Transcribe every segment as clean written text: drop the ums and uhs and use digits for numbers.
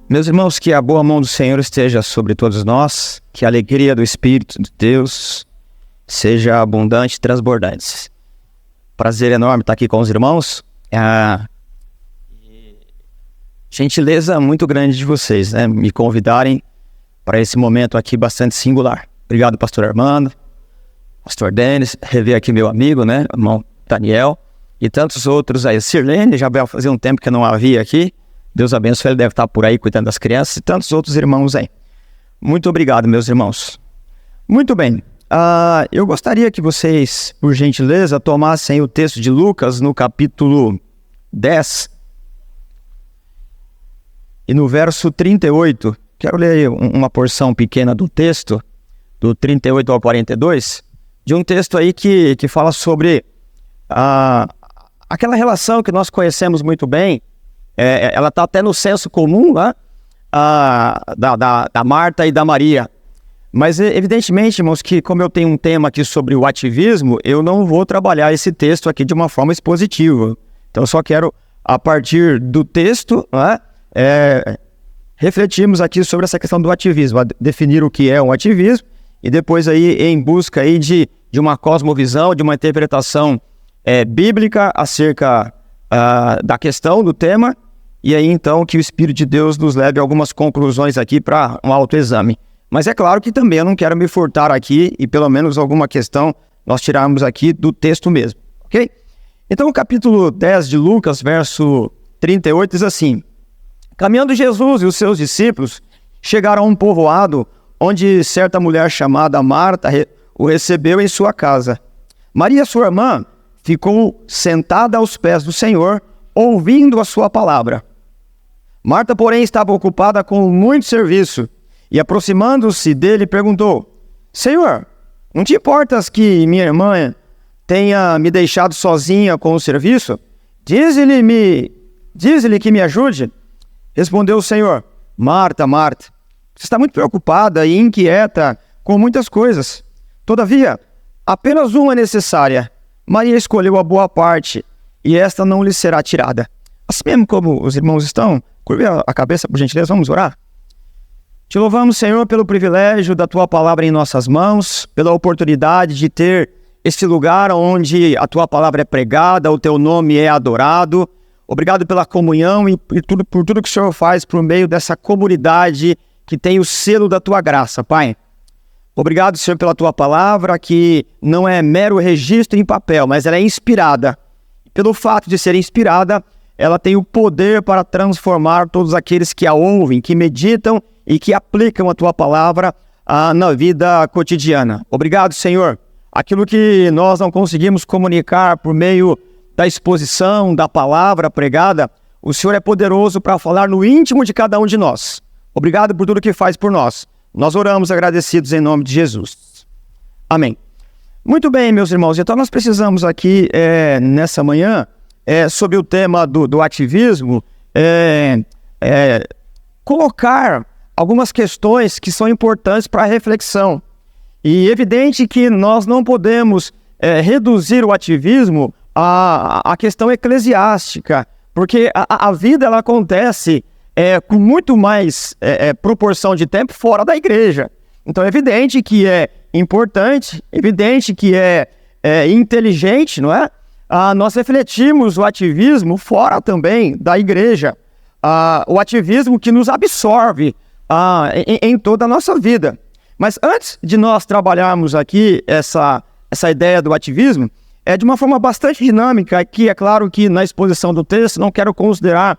Meus irmãos, que a boa mão do Senhor esteja sobre todos nós, que a alegria do Espírito de Deus seja abundante e transbordante. Prazer enorme estar aqui com os irmãos. Gentileza muito grande de vocês, né? Me convidarem para esse momento aqui bastante singular. Obrigado, pastor Armando, pastor Denis, rever aqui meu amigo, né? Irmão Daniel e tantos outros aí. Sirlene, já fazia um tempo que eu não havia aqui. Deus abençoe, ele deve estar por aí cuidando das crianças e tantos outros irmãos aí. Muito obrigado, meus irmãos. Muito bem, eu gostaria que vocês, por gentileza, tomassem o texto de Lucas no capítulo 10 e no verso 38. Quero ler uma porção pequena do texto, do 38 ao 42, de um texto aí que fala sobre aquela relação que nós conhecemos muito bem. Ela está até no senso comum, né? Da Marta e da Maria. Mas evidentemente, irmãos, que como eu tenho um tema aqui sobre o ativismo, eu não vou trabalhar esse texto aqui de uma forma expositiva. Então eu só quero, a partir do texto, né, refletirmos aqui sobre essa questão do ativismo, definir o que é um ativismo e depois aí em busca aí de uma cosmovisão, de uma interpretação bíblica acerca da questão, do tema. E aí, então, que o Espírito de Deus nos leve a algumas conclusões aqui para um autoexame. Mas é claro que também eu não quero me furtar aqui e pelo menos alguma questão nós tirarmos aqui do texto mesmo, ok? Então, o capítulo 10 de Lucas, verso 38, diz assim: Caminhando Jesus e os seus discípulos chegaram a um povoado onde certa mulher chamada Marta o recebeu em sua casa. Maria, sua irmã, ficou sentada aos pés do Senhor, ouvindo a sua palavra. Marta, porém, estava ocupada com muito serviço e, aproximando-se dele, perguntou: Senhor, não te importas que minha irmã tenha me deixado sozinha com o serviço? Diz-lhe que me ajude. Respondeu o Senhor: Marta, Marta, você está muito preocupada e inquieta com muitas coisas. Todavia, apenas uma é necessária. Maria escolheu a boa parte e esta não lhe será tirada. Assim mesmo como os irmãos estão, curve a cabeça, por gentileza, vamos orar. Te louvamos, Senhor, pelo privilégio da Tua palavra em nossas mãos, pela oportunidade de ter este lugar onde a Tua palavra é pregada, o Teu nome é adorado. Obrigado pela comunhão e por tudo que o Senhor faz por meio dessa comunidade que tem o selo da Tua graça, Pai. Obrigado, Senhor, pela Tua palavra, que não é mero registro em papel, mas ela é inspirada. Pelo fato de ser inspirada, ela tem o poder para transformar todos aqueles que a ouvem, que meditam e que aplicam a Tua palavra na vida cotidiana. Obrigado, Senhor. Aquilo que nós não conseguimos comunicar por meio da exposição, da palavra pregada, o Senhor é poderoso para falar no íntimo de cada um de nós. Obrigado por tudo que faz por nós. Nós oramos agradecidos em nome de Jesus. Amém. Muito bem, meus irmãos. Então nós precisamos aqui, nessa manhã, sobre o tema do ativismo, colocar algumas questões que são importantes para a reflexão. E é evidente que nós não podemos reduzir o ativismo à questão eclesiástica, porque a vida ela acontece com muito mais proporção de tempo fora da igreja. Então é evidente que é importante, evidente que é inteligente, não é? Nós refletimos o ativismo fora também da igreja, o ativismo que nos absorve em toda a nossa vida. Mas antes de nós trabalharmos aqui essa ideia do ativismo, de uma forma bastante dinâmica, aqui é claro que na exposição do texto não quero considerar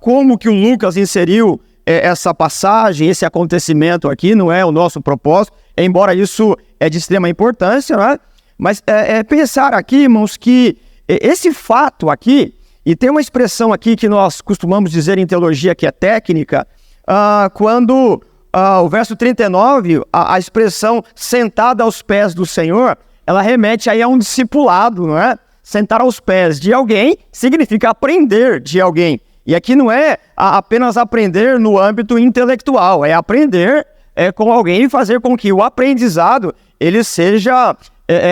como que o Lucas inseriu essa passagem, esse acontecimento aqui, não é o nosso propósito, embora isso é de extrema importância, não é? Mas pensar aqui, irmãos, que esse fato aqui, e tem uma expressão aqui que nós costumamos dizer em teologia que é técnica, quando o verso 39, a expressão sentada aos pés do Senhor, ela remete aí a um discipulado, não é? Sentar aos pés de alguém significa aprender de alguém. E aqui não é apenas aprender no âmbito intelectual, é aprender com alguém e fazer com que o aprendizado ele seja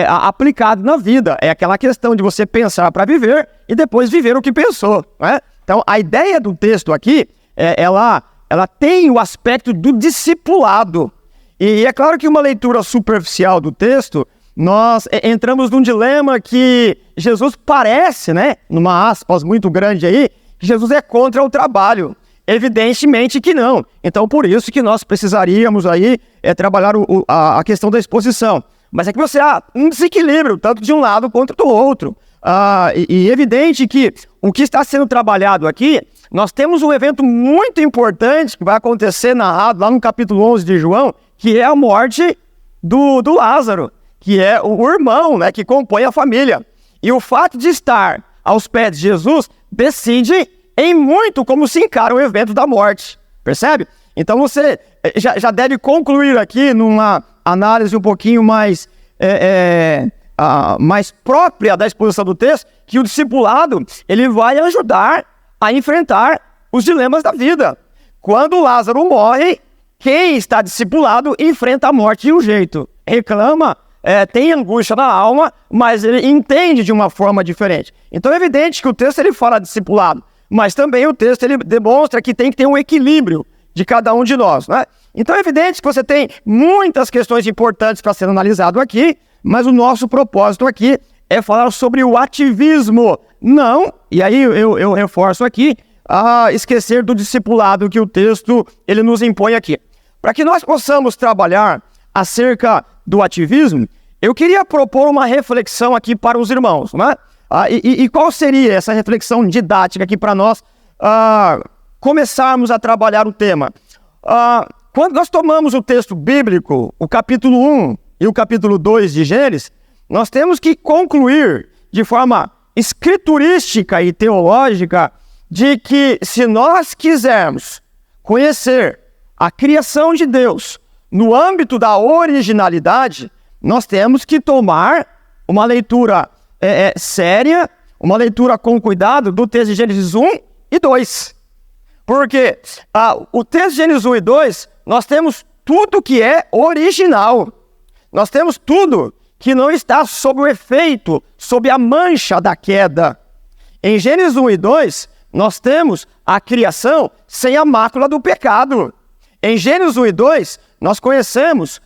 aplicado na vida. É aquela questão de você pensar para viver e depois viver o que pensou, não é? Então, a ideia do texto aqui, ela ela tem o aspecto do discipulado. E é claro que uma leitura superficial do texto, nós entramos num dilema que Jesus parece, né, numa aspas muito grande aí, que Jesus é contra o trabalho. Evidentemente que não. Então, por isso que nós precisaríamos aí trabalhar a questão da exposição. Mas é que você há um desequilíbrio, tanto de um lado quanto do outro. E evidente que o que está sendo trabalhado aqui, nós temos um evento muito importante que vai acontecer narrado lá no capítulo 11 de João, que é a morte do Lázaro, que é o irmão, né, que compõe a família. E o fato de estar aos pés de Jesus decide em muito como se encara o evento da morte, percebe? Então você já deve concluir aqui numa análise um pouquinho mais própria da exposição do texto, que o discipulado ele vai ajudar a enfrentar os dilemas da vida. Quando Lázaro morre, quem está discipulado enfrenta a morte de um jeito, reclama, tem angústia na alma, mas ele entende de uma forma diferente. Então é evidente que o texto ele fala discipulado, mas também o texto ele demonstra que tem que ter um equilíbrio de cada um de nós, né? Então é evidente que você tem muitas questões importantes para ser analisado aqui, mas o nosso propósito aqui é falar sobre o ativismo. Não, e aí eu reforço aqui, a esquecer do discipulado que o texto ele nos impõe aqui. Para que nós possamos trabalhar acerca do ativismo, eu queria propor uma reflexão aqui para os irmãos, né? E qual seria essa reflexão didática aqui para nós começarmos a trabalhar o tema? Quando nós tomamos o texto bíblico, o capítulo 1 e o capítulo 2 de Gênesis, nós temos que concluir de forma escriturística e teológica de que se nós quisermos conhecer a criação de Deus no âmbito da originalidade, nós temos que tomar uma leitura séria, uma leitura com cuidado do texto de Gênesis 1 e 2. Porque o texto de Gênesis 1 e 2, nós temos tudo que é original. Nós temos tudo que não está sob o efeito, sob a mancha da queda. Em Gênesis 1 e 2, nós temos a criação sem a mácula do pecado. Em Gênesis 1 e 2, nós conhecemos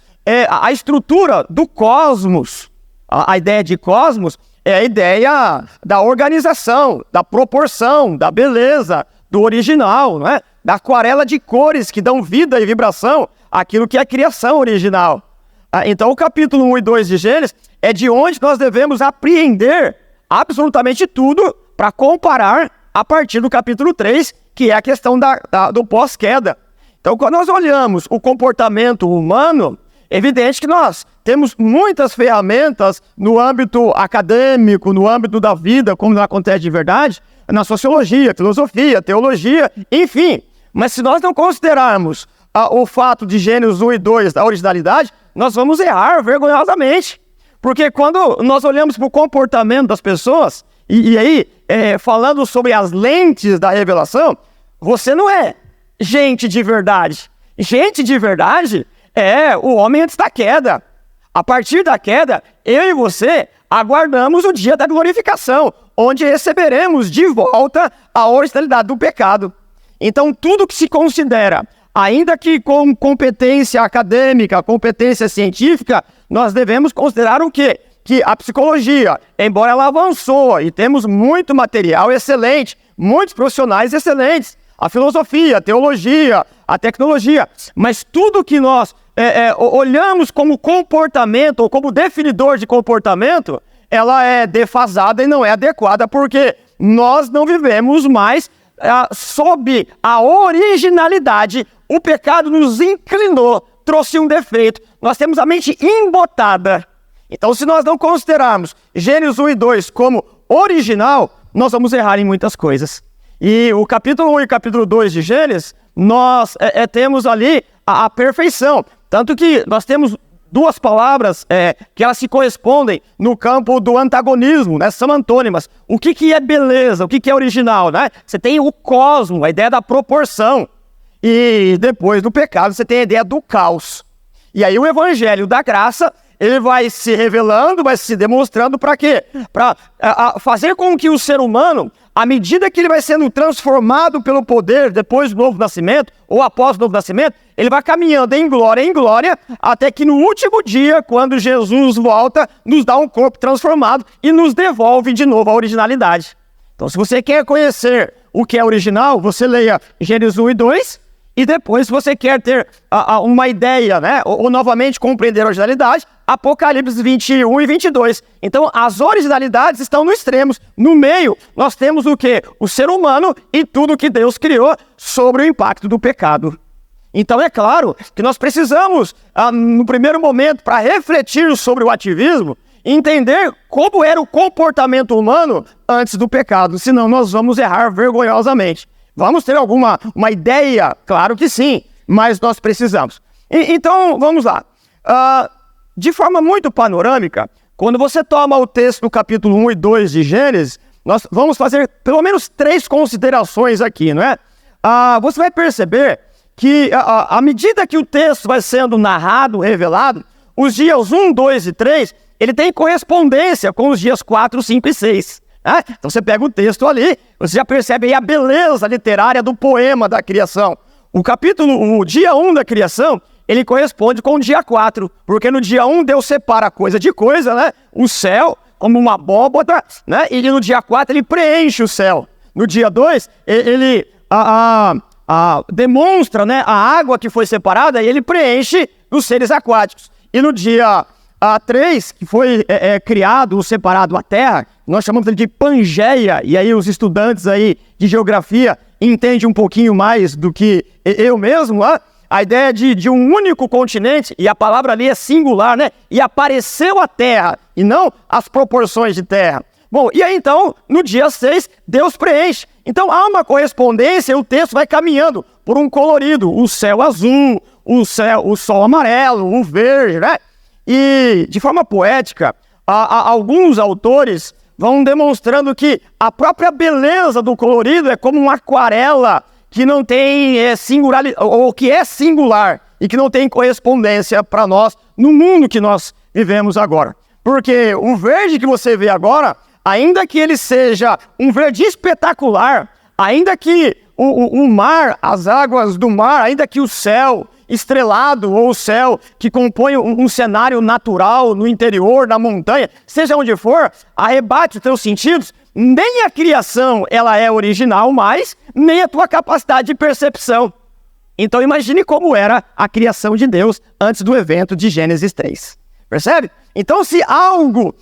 a estrutura do cosmos. A ideia de cosmos é a ideia da organização, da proporção, da beleza, do original, não é? Da aquarela de cores que dão vida e vibração àquilo que é a criação original. Então o capítulo 1 e 2 de Gênesis é de onde nós devemos apreender absolutamente tudo para comparar a partir do capítulo 3, que é a questão do pós-queda. Então quando nós olhamos o comportamento humano, é evidente que nós temos muitas ferramentas no âmbito acadêmico, no âmbito da vida, como acontece de verdade, na sociologia, filosofia, teologia, enfim. Mas se nós não considerarmos o fato de Gênesis 1 e 2 da originalidade, nós vamos errar vergonhosamente. Porque quando nós olhamos para o comportamento das pessoas, e aí, falando sobre as lentes da revelação, você não é gente de verdade. Gente de verdade é o homem antes da queda. A partir da queda, eu e você aguardamos o dia da glorificação, onde receberemos de volta a originalidade do pecado. Então, tudo que se considera, ainda que com competência acadêmica, competência científica, nós devemos considerar o quê? Que a psicologia, embora ela avançou e temos muito material excelente, muitos profissionais excelentes, a filosofia, a teologia, a tecnologia, mas tudo que nós olhamos como comportamento ou como definidor de comportamento, ela é defasada e não é adequada, porque nós não vivemos mais sob a originalidade. O pecado nos inclinou, trouxe um defeito, nós temos a mente embotada. Então, se nós não considerarmos Gênesis 1 e 2 como original, nós vamos errar em muitas coisas. E o capítulo 1 e o capítulo 2 de Gênesis, nós temos ali a perfeição. Tanto que nós temos duas palavras que elas se correspondem no campo do antagonismo, né? São antônimas. O que é beleza? O que é original, né? Você tem o cosmo, a ideia da proporção. E depois do pecado você tem a ideia do caos. E aí o evangelho da graça, ele vai se revelando, vai se demonstrando para quê? Para fazer com que o ser humano à medida que ele vai sendo transformado pelo poder depois do novo nascimento, ou após o novo nascimento, ele vai caminhando em glória, até que no último dia, quando Jesus volta, nos dá um corpo transformado e nos devolve de novo a originalidade. Então, se você quer conhecer o que é original, você leia Gênesis 1 e 2, e depois, se você quer ter uma ideia, né, ou novamente compreender a originalidade, Apocalipse 21 e 22. Então, as originalidades estão nos extremos. No meio, nós temos o quê? O ser humano e tudo que Deus criou sobre o impacto do pecado. Então, é claro que nós precisamos, no primeiro momento, para refletir sobre o ativismo, entender como era o comportamento humano antes do pecado, senão nós vamos errar vergonhosamente. Vamos ter alguma ideia? Claro que sim, mas nós precisamos. Então, vamos lá. De forma muito panorâmica, quando você toma o texto do capítulo 1 e 2 de Gênesis, nós vamos fazer pelo menos 3 considerações aqui, não é? Você vai perceber que, à medida que o texto vai sendo narrado, revelado, os dias 1, 2 e 3, ele tem correspondência com os dias 4, 5 e 6. Então você pega o texto ali, você já percebe aí a beleza literária do poema da criação. O dia 1 da criação, ele corresponde com o dia 4, porque no dia 1 Deus separa coisa de coisa, né? O céu, como uma abóbora, né? E no dia 4 ele preenche o céu. No dia 2, ele demonstra, né, a água que foi separada e ele preenche os seres aquáticos. E no dia 3, que foi criado ou separado a terra, nós chamamos ele de Pangeia, e aí os estudantes aí de geografia entendem um pouquinho mais do que eu mesmo, a ideia de um único continente, e a palavra ali é singular, né? E apareceu a terra, e não as proporções de terra. Bom, e aí então, no dia 6, Deus preenche. Então há uma correspondência e o texto vai caminhando por um colorido, o céu azul, o sol amarelo, o verde, né? E de forma poética, alguns autores vão demonstrando que a própria beleza do colorido é como uma aquarela que não tem singularidade, ou que é singular e que não tem correspondência para nós no mundo que nós vivemos agora. Porque o verde que você vê agora, ainda que ele seja um verde espetacular, ainda que o mar, as águas do mar, ainda que o céu estrelado ou o céu que compõe um cenário natural no interior, na montanha, seja onde for, arrebate os teus sentidos, nem a criação ela é original mais, nem a tua capacidade de percepção. Então imagine como era a criação de Deus antes do evento de Gênesis 3. Percebe? Então se algo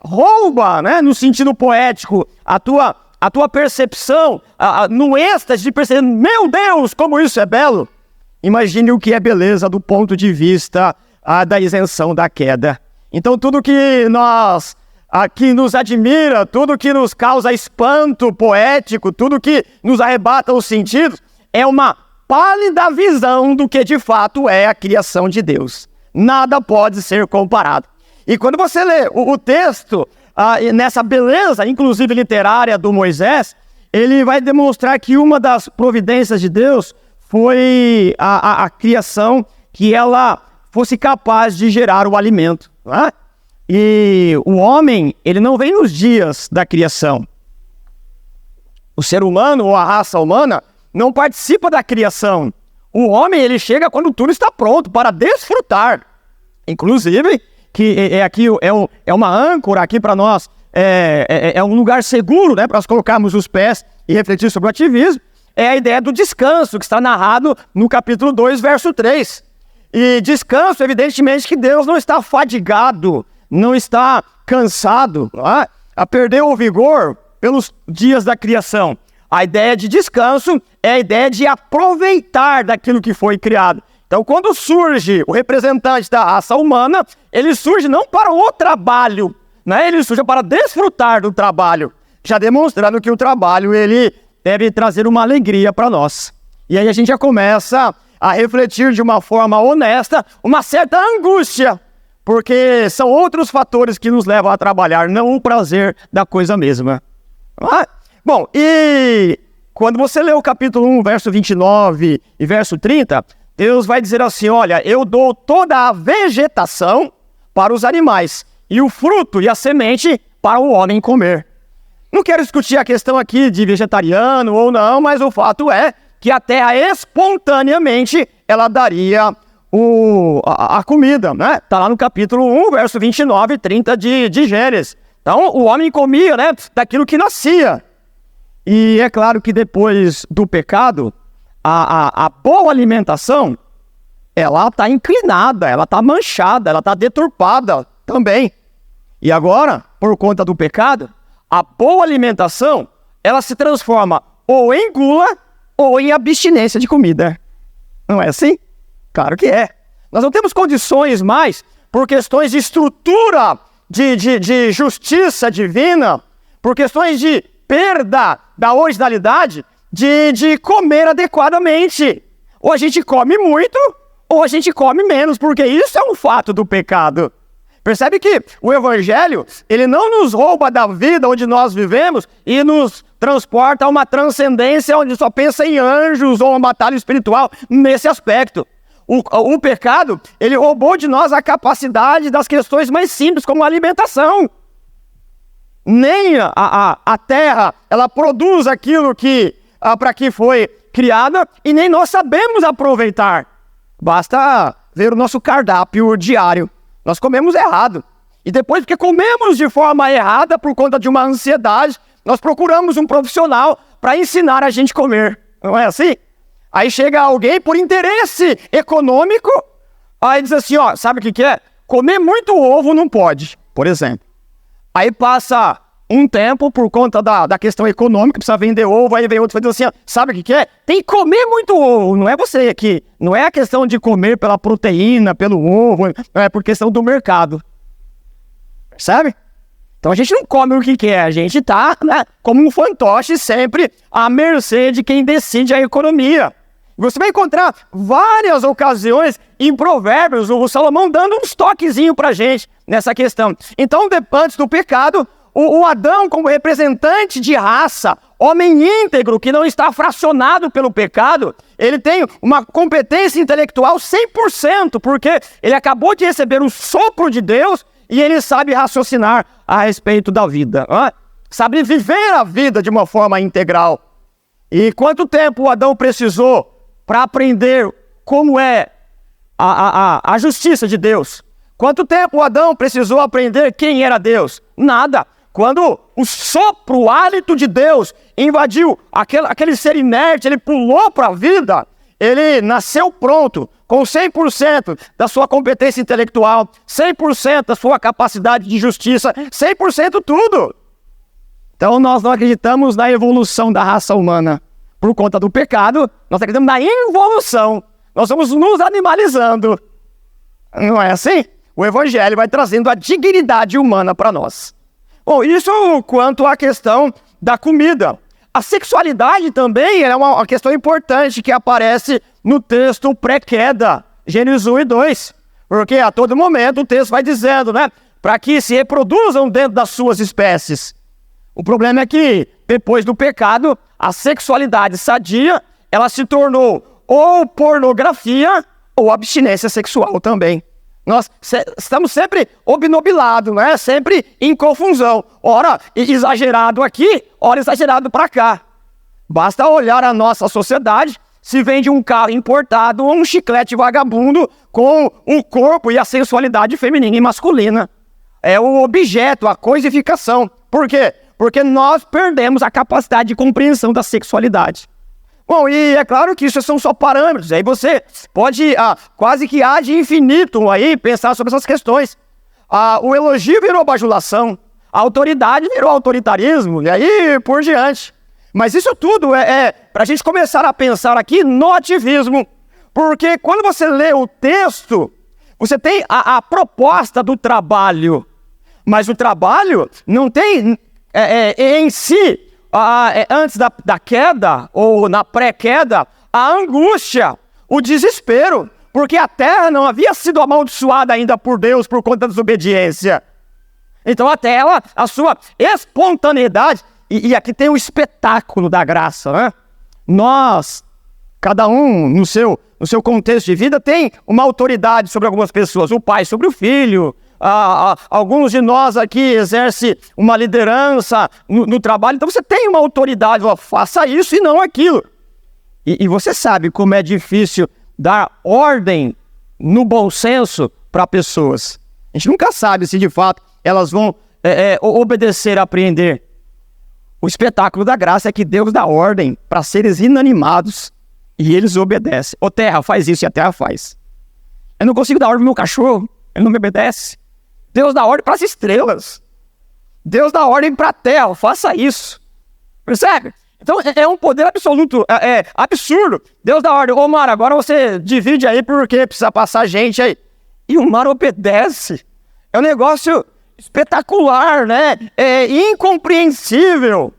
rouba, né, no sentido poético, a tua percepção, no êxtase de perceber, meu Deus, como isso é belo, imagine o que é beleza do ponto de vista da isenção da queda. Então tudo que nos admira, tudo que nos causa espanto poético, tudo que nos arrebata os sentidos, é uma pálida visão do que de fato é a criação de Deus. Nada pode ser comparado. E quando você lê o texto, nessa beleza, inclusive literária, do Moisés, ele vai demonstrar que uma das providências de Deus foi a criação, que ela fosse capaz de gerar o alimento. Não é? E o homem, ele não vem nos dias da criação. O ser humano, ou a raça humana, não participa da criação. O homem, ele chega quando tudo está pronto para desfrutar. Inclusive, que aqui é uma âncora aqui para nós, é um lugar seguro, né, para nós colocarmos os pés e refletir sobre o ativismo, é a ideia do descanso, que está narrado no capítulo 2, verso 3. E descanso, evidentemente, que Deus não está fadigado, não está cansado, a perder o vigor pelos dias da criação. A ideia de descanso é a ideia de aproveitar daquilo que foi criado. Então, quando surge o representante da raça humana, ele surge não para o trabalho, né? Ele surge para desfrutar do trabalho, já demonstrando que o trabalho ele deve trazer uma alegria para nós. E aí a gente já começa a refletir de uma forma honesta uma certa angústia, porque são outros fatores que nos levam a trabalhar, não o prazer da coisa mesma. Bom, e quando você lê o capítulo 1, verso 29 e verso 30, Deus vai dizer assim, olha, eu dou toda a vegetação para os animais, e o fruto e a semente para o homem comer. Não quero discutir a questão aqui de vegetariano ou não, mas o fato é que a terra espontaneamente ela daria a comida, né? Está lá no capítulo 1, verso 29 e 30 de Gênesis. Então, o homem comia, né, daquilo que nascia. E é claro que depois do pecado, a boa alimentação, ela está inclinada, ela está manchada, ela está deturpada também. E agora, por conta do pecado, a boa alimentação, ela se transforma ou em gula ou em abstinência de comida. Não é assim? Claro que é. Nós não temos condições mais, por questões de estrutura, de justiça divina, por questões de perda da originalidade, de comer adequadamente. Ou a gente come muito, ou a gente come menos, porque isso é um fato do pecado. Percebe que o Evangelho, ele não nos rouba da vida onde nós vivemos e nos transporta a uma transcendência onde só pensa em anjos ou uma batalha espiritual nesse aspecto. O pecado, ele roubou de nós a capacidade das questões mais simples, como a alimentação. Nem a terra, ela produz aquilo para que foi criada e nem nós sabemos aproveitar. Basta ver o nosso cardápio diário. Nós comemos errado. E depois, porque comemos de forma errada por conta de uma ansiedade, nós procuramos um profissional para ensinar a gente a comer. Não é assim? Aí chega alguém por interesse econômico, aí diz assim, ó, sabe o que é? Comer muito ovo não pode, por exemplo. Aí passa um tempo por conta da questão econômica, precisa vender ovo, aí vem outro e diz assim, ó, sabe o que é? Tem que comer muito ovo, não é você aqui, não é a questão de comer pela proteína, pelo ovo, não é por questão do mercado. Percebe? Então a gente não come o que quer, a gente tá, né, como um fantoche sempre à mercê de quem decide a economia. Você vai encontrar várias ocasiões em Provérbios, o Salomão dando uns toquezinhos pra gente nessa questão. Então, antes do pecado, o Adão, como representante de raça, homem íntegro, que não está fracionado pelo pecado, ele tem uma competência intelectual 100%, porque ele acabou de receber o sopro de Deus e ele sabe raciocinar a respeito da vida. Sabe viver a vida de uma forma integral. E quanto tempo o Adão precisou para aprender como é a justiça de Deus? Quanto tempo o Adão precisou aprender quem era Deus? Nada. Quando o sopro, o hálito de Deus invadiu aquele ser inerte, ele pulou para a vida, ele nasceu pronto, com 100% da sua competência intelectual, 100% da sua capacidade de justiça, 100% tudo. Então nós não acreditamos na evolução da raça humana. Por conta do pecado, nós acreditamos na involução. Nós estamos nos animalizando. Não é assim? O Evangelho vai trazendo a dignidade humana para nós. Bom, isso quanto à questão da comida. A sexualidade também é uma questão importante que aparece no texto pré-queda, Gênesis 1 e 2. Porque a todo momento o texto vai dizendo, né, para que se reproduzam dentro das suas espécies. O problema é que, depois do pecado, a sexualidade sadia, ela se tornou ou pornografia ou abstinência sexual também. Nós estamos sempre obnubilados, né? Sempre em confusão. Ora exagerado aqui, ora exagerado para cá. Basta olhar a nossa sociedade, se vende um carro importado ou um chiclete vagabundo com o corpo e a sensualidade feminina e masculina. É o objeto, a coisificação. Por quê? Porque nós perdemos a capacidade de compreensão da sexualidade. Bom, e é claro que isso são só parâmetros. Aí você pode quase que ad infinitum aí pensar sobre essas questões. O elogio virou bajulação, a autoridade virou autoritarismo, e aí por diante. Mas isso tudo é para a gente começar a pensar aqui no ativismo. Porque quando você lê o texto, você tem a proposta do trabalho. Mas o trabalho não tem... em si, antes da queda, ou na pré-queda, a angústia, o desespero, porque a terra não havia sido amaldiçoada ainda por Deus por conta da desobediência. Então a terra, a sua espontaneidade, e aqui tem o espetáculo da graça, né? Nós, cada um no seu contexto de vida, tem uma autoridade sobre algumas pessoas, o pai sobre o filho, alguns de nós aqui exercem uma liderança no trabalho, então você tem uma autoridade, faça isso e não aquilo. E você sabe como é difícil dar ordem no bom senso para pessoas. A gente nunca sabe se de fato elas vão obedecer, apreender. O espetáculo da graça é que Deus dá ordem para seres inanimados e eles obedecem. Ô terra, faz isso, e a terra faz. Eu não consigo dar ordem pro meu cachorro, ele não me obedece. Deus dá ordem para as estrelas. Deus dá ordem para a terra, faça isso. Percebe? Então é um poder absoluto, absurdo. Deus dá ordem, ô mar, agora você divide aí porque precisa passar gente aí. E o mar obedece. É um negócio espetacular, né? É incompreensível.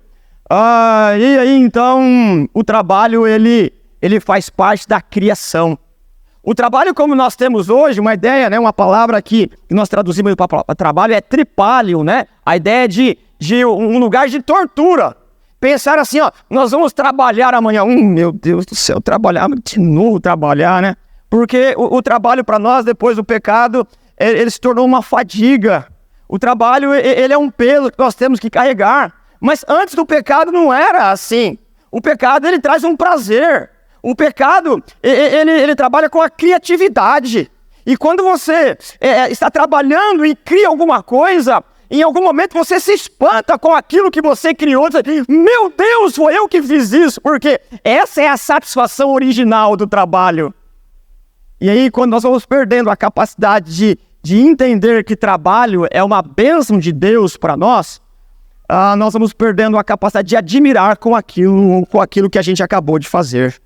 E aí então o trabalho ele faz parte da criação. O trabalho como nós temos hoje, uma ideia, né, uma palavra que nós traduzimos para trabalho é tripalium, né? A ideia de um lugar de tortura. Pensar assim, nós vamos trabalhar amanhã. Meu Deus do céu, trabalhar, de novo trabalhar, né? Porque o trabalho para nós, depois do pecado, ele se tornou uma fadiga. O trabalho, ele é um peso que nós temos que carregar. Mas antes do pecado não era assim. O pecado, ele traz um prazer. O pecado, ele trabalha com a criatividade. E quando você está trabalhando e cria alguma coisa, em algum momento você se espanta com aquilo que você criou. Diz, meu Deus, foi eu que fiz isso. Porque essa é a satisfação original do trabalho. E aí, quando nós vamos perdendo a capacidade de entender que trabalho é uma bênção de Deus para nós, nós vamos perdendo a capacidade de admirar com aquilo que a gente acabou de fazer.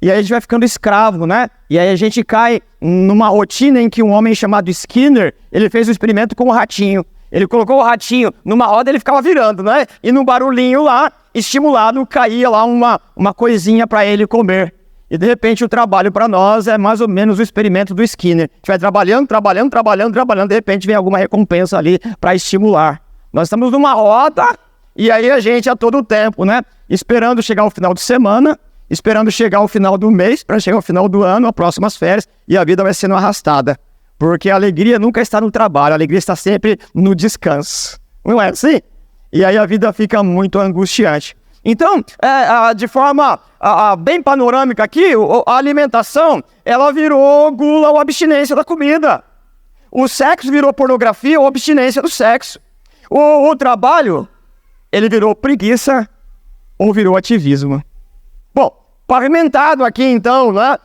E aí a gente vai ficando escravo, né? E aí a gente cai numa rotina em que um homem chamado Skinner, ele fez um experimento com o ratinho. Ele colocou o ratinho numa roda, ele ficava virando, né? E no barulhinho lá, estimulado, caía lá uma coisinha para ele comer. E de repente o trabalho para nós é mais ou menos o experimento do Skinner. A gente vai trabalhando, de repente vem alguma recompensa ali para estimular. Nós estamos numa roda e aí a gente a todo tempo, né? Esperando chegar o final de semana, esperando chegar o final do mês, para chegar o final do ano, as próximas férias, e a vida vai sendo arrastada. Porque a alegria nunca está no trabalho, a alegria está sempre no descanso. Não é assim? E aí a vida fica muito angustiante. Então, de forma bem panorâmica aqui, a alimentação, ela virou gula ou abstinência da comida. O sexo virou pornografia ou abstinência do sexo. O trabalho, ele virou preguiça ou virou ativismo. Bom, pavimentado aqui então, né,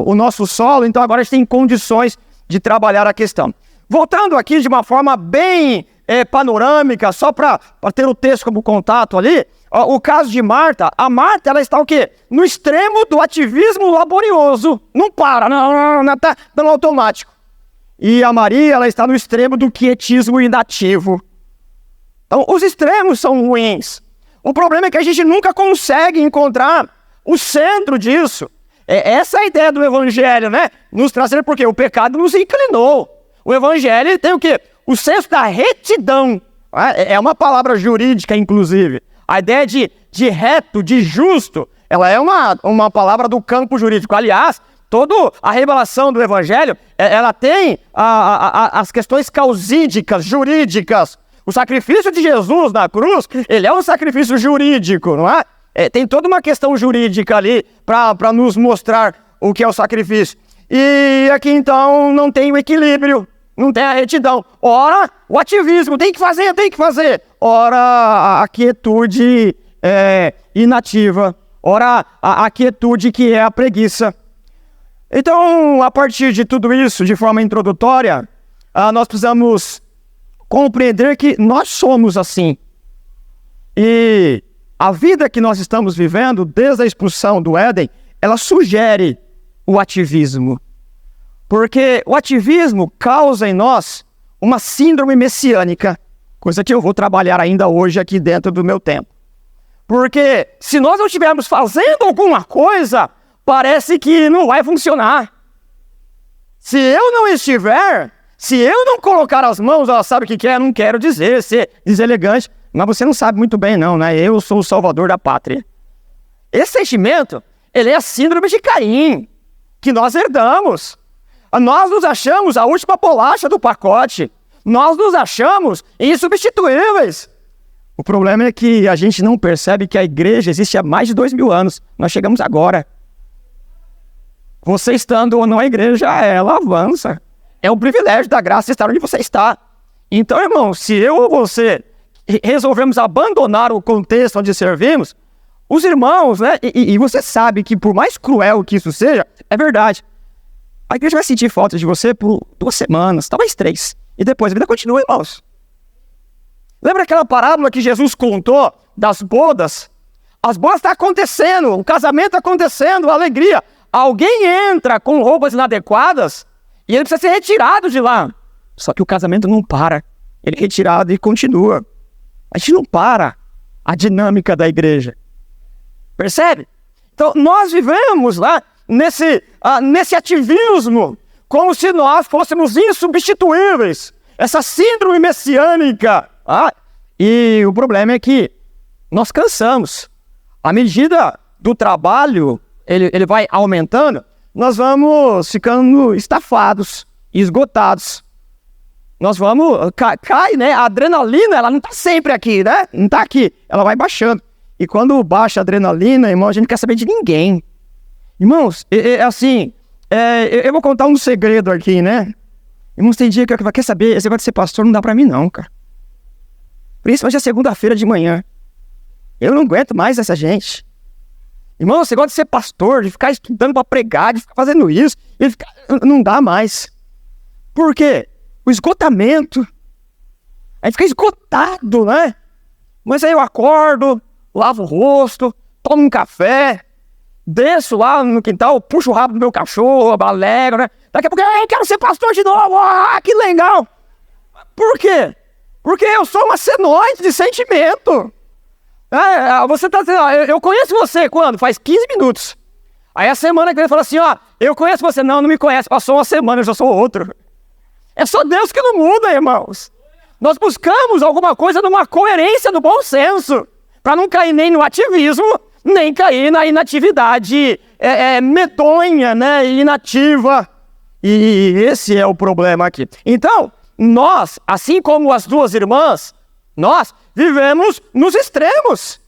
o nosso solo, então agora a gente tem condições de trabalhar a questão. Voltando aqui de uma forma bem panorâmica, só para ter o texto como contato ali, o caso de Marta, a Marta ela está o quê? No extremo do ativismo laborioso, não para, não está no automático. E a Maria ela está no extremo do quietismo inativo. Então os extremos são ruins. O problema é que a gente nunca consegue encontrar o centro disso. Essa é a ideia do Evangelho, né? Nos trazer, porque o pecado nos inclinou. O Evangelho tem o quê? O senso da retidão. É uma palavra jurídica, inclusive. A ideia de reto, de justo, ela é uma palavra do campo jurídico. Aliás, toda a revelação do Evangelho, ela tem as questões causídicas, jurídicas. O sacrifício de Jesus na cruz, ele é um sacrifício jurídico, não é? Tem toda uma questão jurídica ali para nos mostrar o que é o sacrifício. E aqui então não tem o equilíbrio, não tem a retidão. Ora, o ativismo, tem que fazer. Ora, a quietude inativa. Ora, a quietude que é a preguiça. Então, a partir de tudo isso, de forma introdutória, nós precisamos compreender que nós somos assim. E a vida que nós estamos vivendo, desde a expulsão do Éden, ela sugere o ativismo. Porque o ativismo causa em nós uma síndrome messiânica, coisa que eu vou trabalhar ainda hoje aqui dentro do meu tempo. Porque se nós não estivermos fazendo alguma coisa, parece que não vai funcionar. Se eu não estiver, se eu não colocar as mãos, ela sabe o que é, não quero dizer, ser deselegante, mas você não sabe muito bem não, né? Eu sou o salvador da pátria. Esse sentimento, ele é a síndrome de Caim, que nós herdamos. Nós nos achamos a última bolacha do pacote. Nós nos achamos insubstituíveis. O problema é que a gente não percebe que a igreja existe há mais de 2000 anos. Nós chegamos agora. Você estando ou não na igreja, ela avança. É um privilégio da graça estar onde você está. Então, irmão, se eu ou você resolvemos abandonar o contexto onde servimos, os irmãos, né? E você sabe que por mais cruel que isso seja, é verdade. A igreja vai sentir falta de você por 2 semanas, talvez 3. E depois a vida continua, irmãos. Lembra aquela parábola que Jesus contou das bodas? As bodas estão acontecendo, o casamento está acontecendo, a alegria. Alguém entra com roupas inadequadas e ele precisa ser retirado de lá. Só que o casamento não para. Ele é retirado e continua. A gente não para a dinâmica da igreja. Percebe? Então, nós vivemos lá nesse ativismo, como se nós fôssemos insubstituíveis. Essa síndrome messiânica. E o problema é que nós cansamos. À medida do trabalho, ele vai aumentando, nós vamos ficando estafados, esgotados. Nós vamos, cai, né? A adrenalina, ela não está sempre aqui, né? Não está aqui, ela vai baixando. E quando baixa a adrenalina, irmão, a gente não quer saber de ninguém. Irmãos, eu vou contar um segredo aqui, né? Irmãos, tem dia que eu quer saber, esse negócio de ser pastor não dá pra mim não, cara. Principalmente a segunda-feira de manhã. Eu não aguento mais essa gente. Irmão, você gosta de ser pastor, de ficar estudando para pregar, de ficar fazendo isso, não dá mais. Por quê? O esgotamento. A gente fica esgotado, né? Mas aí eu acordo, lavo o rosto, tomo um café, desço lá no quintal, puxo o rabo do meu cachorro, alegro, né? Daqui a pouco eu quero ser pastor de novo, que legal. Por quê? Porque eu sou uma senoide de sentimento. Você tá dizendo, eu conheço você quando? Faz 15 minutos. Aí a semana que ele fala assim, eu conheço você. Não me conhece, passou uma semana, eu já sou outro. É só Deus que não muda, irmãos. Nós buscamos alguma coisa numa coerência do bom senso, para não cair nem no ativismo, nem cair na inatividade medonha, né, inativa. E esse é o problema aqui. Então, nós, assim como as 2 irmãs, nós vivemos nos extremos.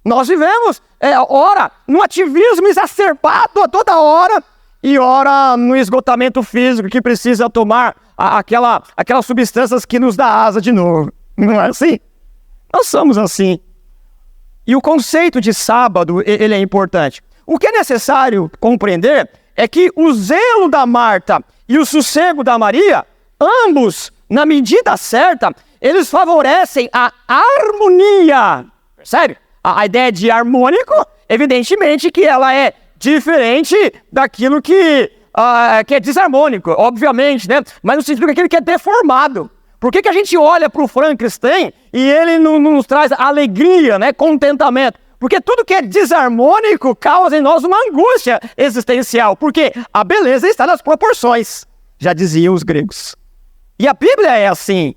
Nós vivemos, ora, no ativismo exacerbado a toda hora, e ora no esgotamento físico que precisa tomar aquelas substâncias que nos dá asa de novo. Não é assim? Nós somos assim. E o conceito de sábado, ele é importante. O que é necessário compreender é que o zelo da Marta e o sossego da Maria, ambos, na medida certa, eles favorecem a harmonia. Percebe? A ideia de harmônico, evidentemente que ela é diferente daquilo que é desarmônico, obviamente, né? Mas não significa aquilo que é deformado. Por que a gente olha para o Frankenstein e ele não nos traz alegria, né? Contentamento? Porque tudo que é desarmônico causa em nós uma angústia existencial. Porque a beleza está nas proporções, já diziam os gregos. E a Bíblia é assim.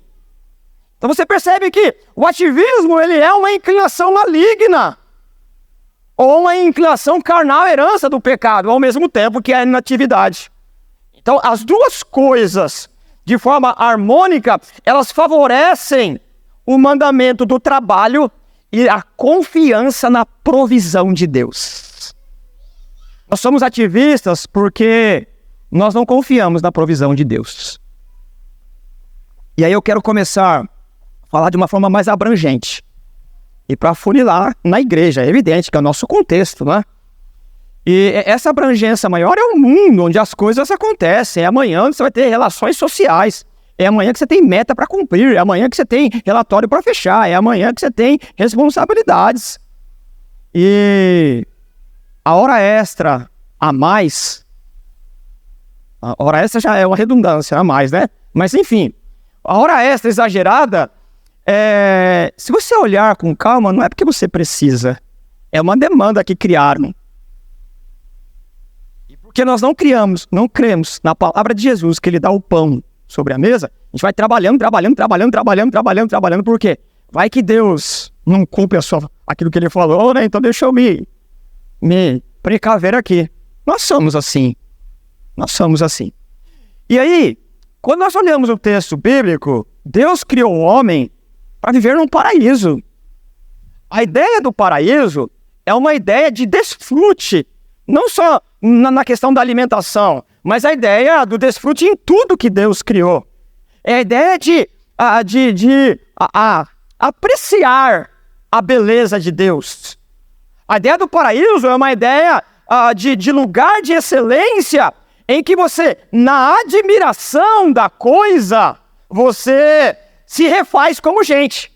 Então você percebe que o ativismo ele é uma inclinação maligna. Ou uma inclinação carnal, herança do pecado, ao mesmo tempo que é a inatividade. Então as 2 coisas, de forma harmônica, elas favorecem o mandamento do trabalho e a confiança na provisão de Deus. Nós somos ativistas porque nós não confiamos na provisão de Deus. E aí eu quero começar a falar de uma forma mais abrangente. E para funilar na igreja, é evidente que é o nosso contexto, né? E essa abrangência maior é o mundo onde as coisas acontecem. É amanhã onde você vai ter relações sociais. É amanhã que você tem meta para cumprir. É amanhã que você tem relatório para fechar. É amanhã que você tem responsabilidades. E a hora extra a mais... A hora extra já é uma redundância a mais, né? Mas enfim, a hora extra exagerada... se você olhar com calma, não é porque você precisa. É uma demanda que criaram. E porque nós não cremos na palavra de Jesus, que Ele dá o pão sobre a mesa, a gente vai trabalhando. Por quê? Vai que Deus não cumpre aquilo que Ele falou, né? Então deixa eu me precaver aqui. Nós somos assim. Nós somos assim. E aí, quando nós olhamos o texto bíblico, Deus criou o homem para viver num paraíso. A ideia do paraíso é uma ideia de desfrute, não só na questão da alimentação, mas a ideia do desfrute em tudo que Deus criou. É a ideia de apreciar a beleza de Deus. A ideia do paraíso é uma ideia de lugar de excelência em que você, na admiração da coisa, você se refaz como gente.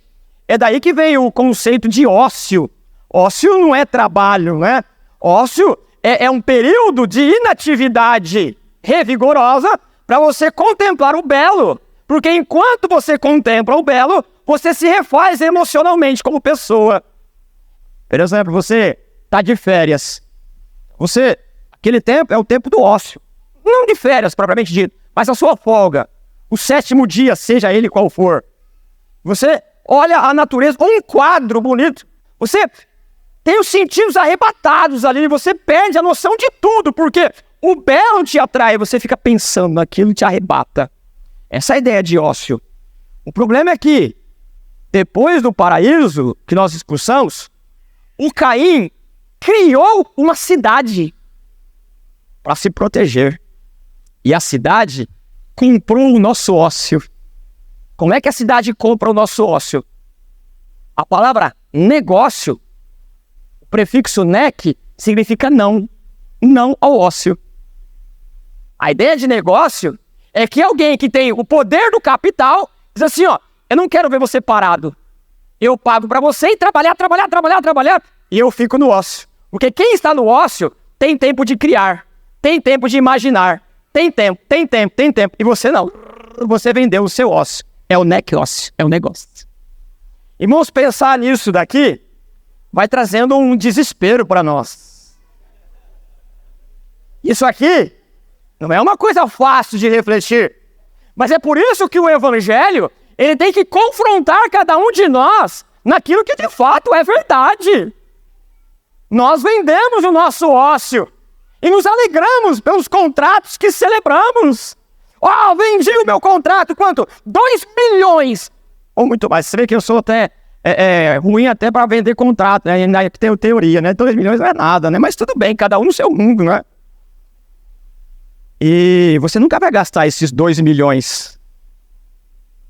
É daí que vem o conceito de ócio. Ócio não é trabalho, né? Ócio é um período de inatividade revigorosa para você contemplar o belo. Porque enquanto você contempla o belo, você se refaz emocionalmente como pessoa. Por exemplo, você está de férias. Aquele tempo é o tempo do ócio. Não de férias, propriamente dito, mas a sua folga. O 7º dia, seja ele qual for. Você olha a natureza, um quadro bonito. Você tem os sentidos arrebatados ali, você perde a noção de tudo, porque o belo te atrai, você fica pensando naquilo e te arrebata. Essa é a ideia de ócio. O problema é que, depois do paraíso que nós expulsamos, o Caim criou uma cidade para se proteger. E a cidade comprou o nosso ócio. Como é que a cidade compra o nosso ócio? A palavra negócio, o prefixo nec, significa não. Não ao ócio. A ideia de negócio é que alguém que tem o poder do capital diz assim, ó, eu não quero ver você parado. Eu pago para você e trabalhar, e eu fico no ócio. Porque quem está no ócio tem tempo de criar, tem tempo de imaginar, tem tempo. E você não. Você vendeu o seu ócio. É o negócio, é o negócio. Irmãos, pensar nisso daqui vai trazendo um desespero para nós. Isso aqui não é uma coisa fácil de refletir. Mas é por isso que o Evangelho, ele tem que confrontar cada um de nós naquilo que de fato é verdade. Nós vendemos o nosso ócio e nos alegramos pelos contratos que celebramos. Vendi o meu contrato, quanto? 2 milhões! Ou muito mais. Você vê que eu sou até ruim até para vender contrato, né? Ainda tem teoria, né? 2 milhões não é nada, né? Mas tudo bem, cada um no seu mundo, né? E você nunca vai gastar esses 2 milhões.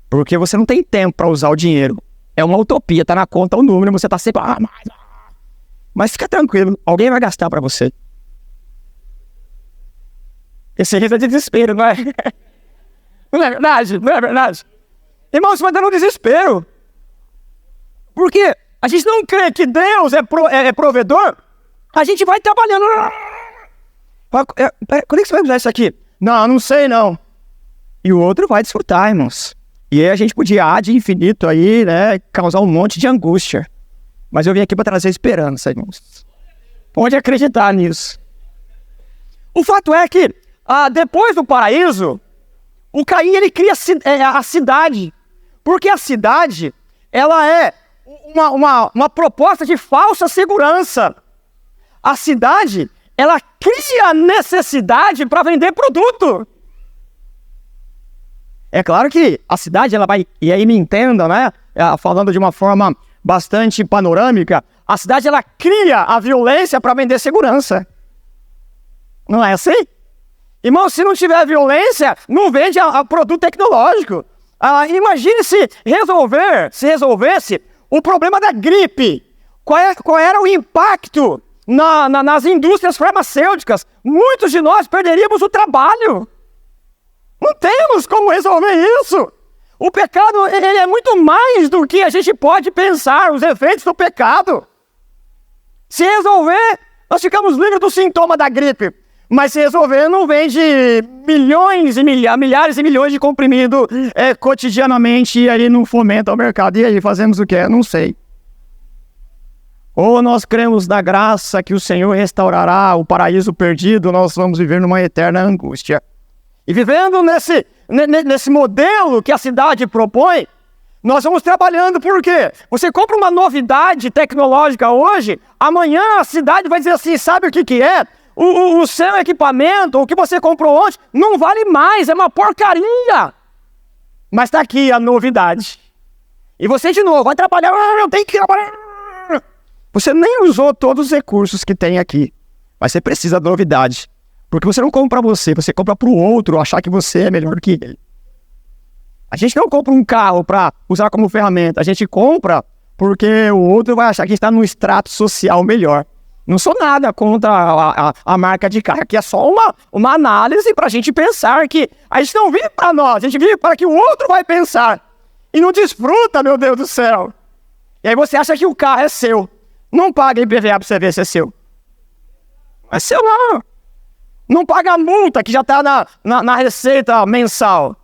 Porque você não tem tempo para usar o dinheiro. É uma utopia, tá na conta o número, você tá sempre... Mas fica tranquilo, alguém vai gastar para você. Esse riso é de desespero, não é? Não é verdade? Não é verdade? Irmão, isso vai dando um desespero. Porque a gente não crê que Deus é provedor, a gente vai trabalhando. Quando é que você vai usar isso aqui? Não sei não. E o outro vai desfrutar, irmãos. E aí a gente podia, de infinito aí, né, causar um monte de angústia. Mas eu vim aqui para trazer esperança, irmãos. Pode acreditar nisso. O fato é que, depois do paraíso, o Caim, ele cria a cidade. Porque a cidade, ela é uma proposta de falsa segurança. A cidade, ela cria necessidade para vender produto. É claro que a cidade, ela vai, e aí me entenda, né? Falando de uma forma bastante panorâmica, a cidade, ela cria a violência para vender segurança. Não é assim? Irmão, se não tiver violência, não vende produto tecnológico. Imagine se resolvesse o problema da gripe. Qual era o impacto nas indústrias farmacêuticas? Muitos de nós perderíamos o trabalho. Não temos como resolver isso. O pecado, ele é muito mais do que a gente pode pensar, os efeitos do pecado. Se resolver, nós ficamos livres do sintoma da gripe. Mas se resolver, não vende milhões e milhares e milhões de comprimido cotidianamente e aí não fomenta o mercado. E aí, fazemos o quê? Não sei. Ou nós cremos na graça que o Senhor restaurará o paraíso perdido, nós vamos viver numa eterna angústia. E vivendo nesse modelo que a cidade propõe, nós vamos trabalhando por quê? Você compra uma novidade tecnológica hoje, amanhã a cidade vai dizer assim, sabe o que é? o seu equipamento, o que você comprou ontem, não vale mais, é uma porcaria. Mas está aqui a novidade. E você de novo, vai trabalhar, eu tenho que trabalhar. Você nem usou todos os recursos que tem aqui, mas você precisa da novidade. Porque você não compra para você compra para o outro achar que você é melhor que ele. A gente não compra um carro para usar como ferramenta, a gente compra porque o outro vai achar que a gente está num extrato social melhor. Não sou nada contra a marca de carro, aqui é só uma análise para a gente pensar que a gente não vive para nós, a gente vive para que o outro vai pensar. E não desfruta, meu Deus do céu. E aí você acha que o carro é seu. Não paga IPVA para você ver se é seu. É seu não. Não paga a multa que já está na receita mensal.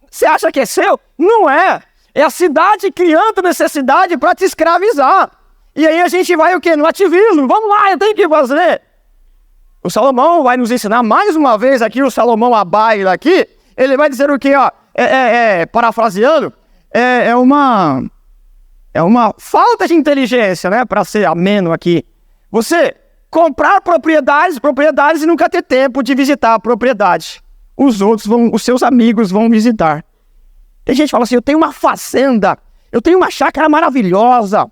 Você acha que é seu? Não é. É a cidade criando necessidade para te escravizar. E aí a gente vai o quê? No ativismo. Vamos lá, eu tenho que fazer. O Salomão vai nos ensinar mais uma vez aqui, o Salomão Abaile aqui. Ele vai dizer o quê? Ó, parafraseando, é uma falta de inteligência, né? Para ser ameno aqui. Você comprar propriedades e nunca ter tempo de visitar a propriedade. Os seus amigos vão visitar. Tem gente que fala assim, eu tenho uma fazenda, eu tenho uma chácara maravilhosa.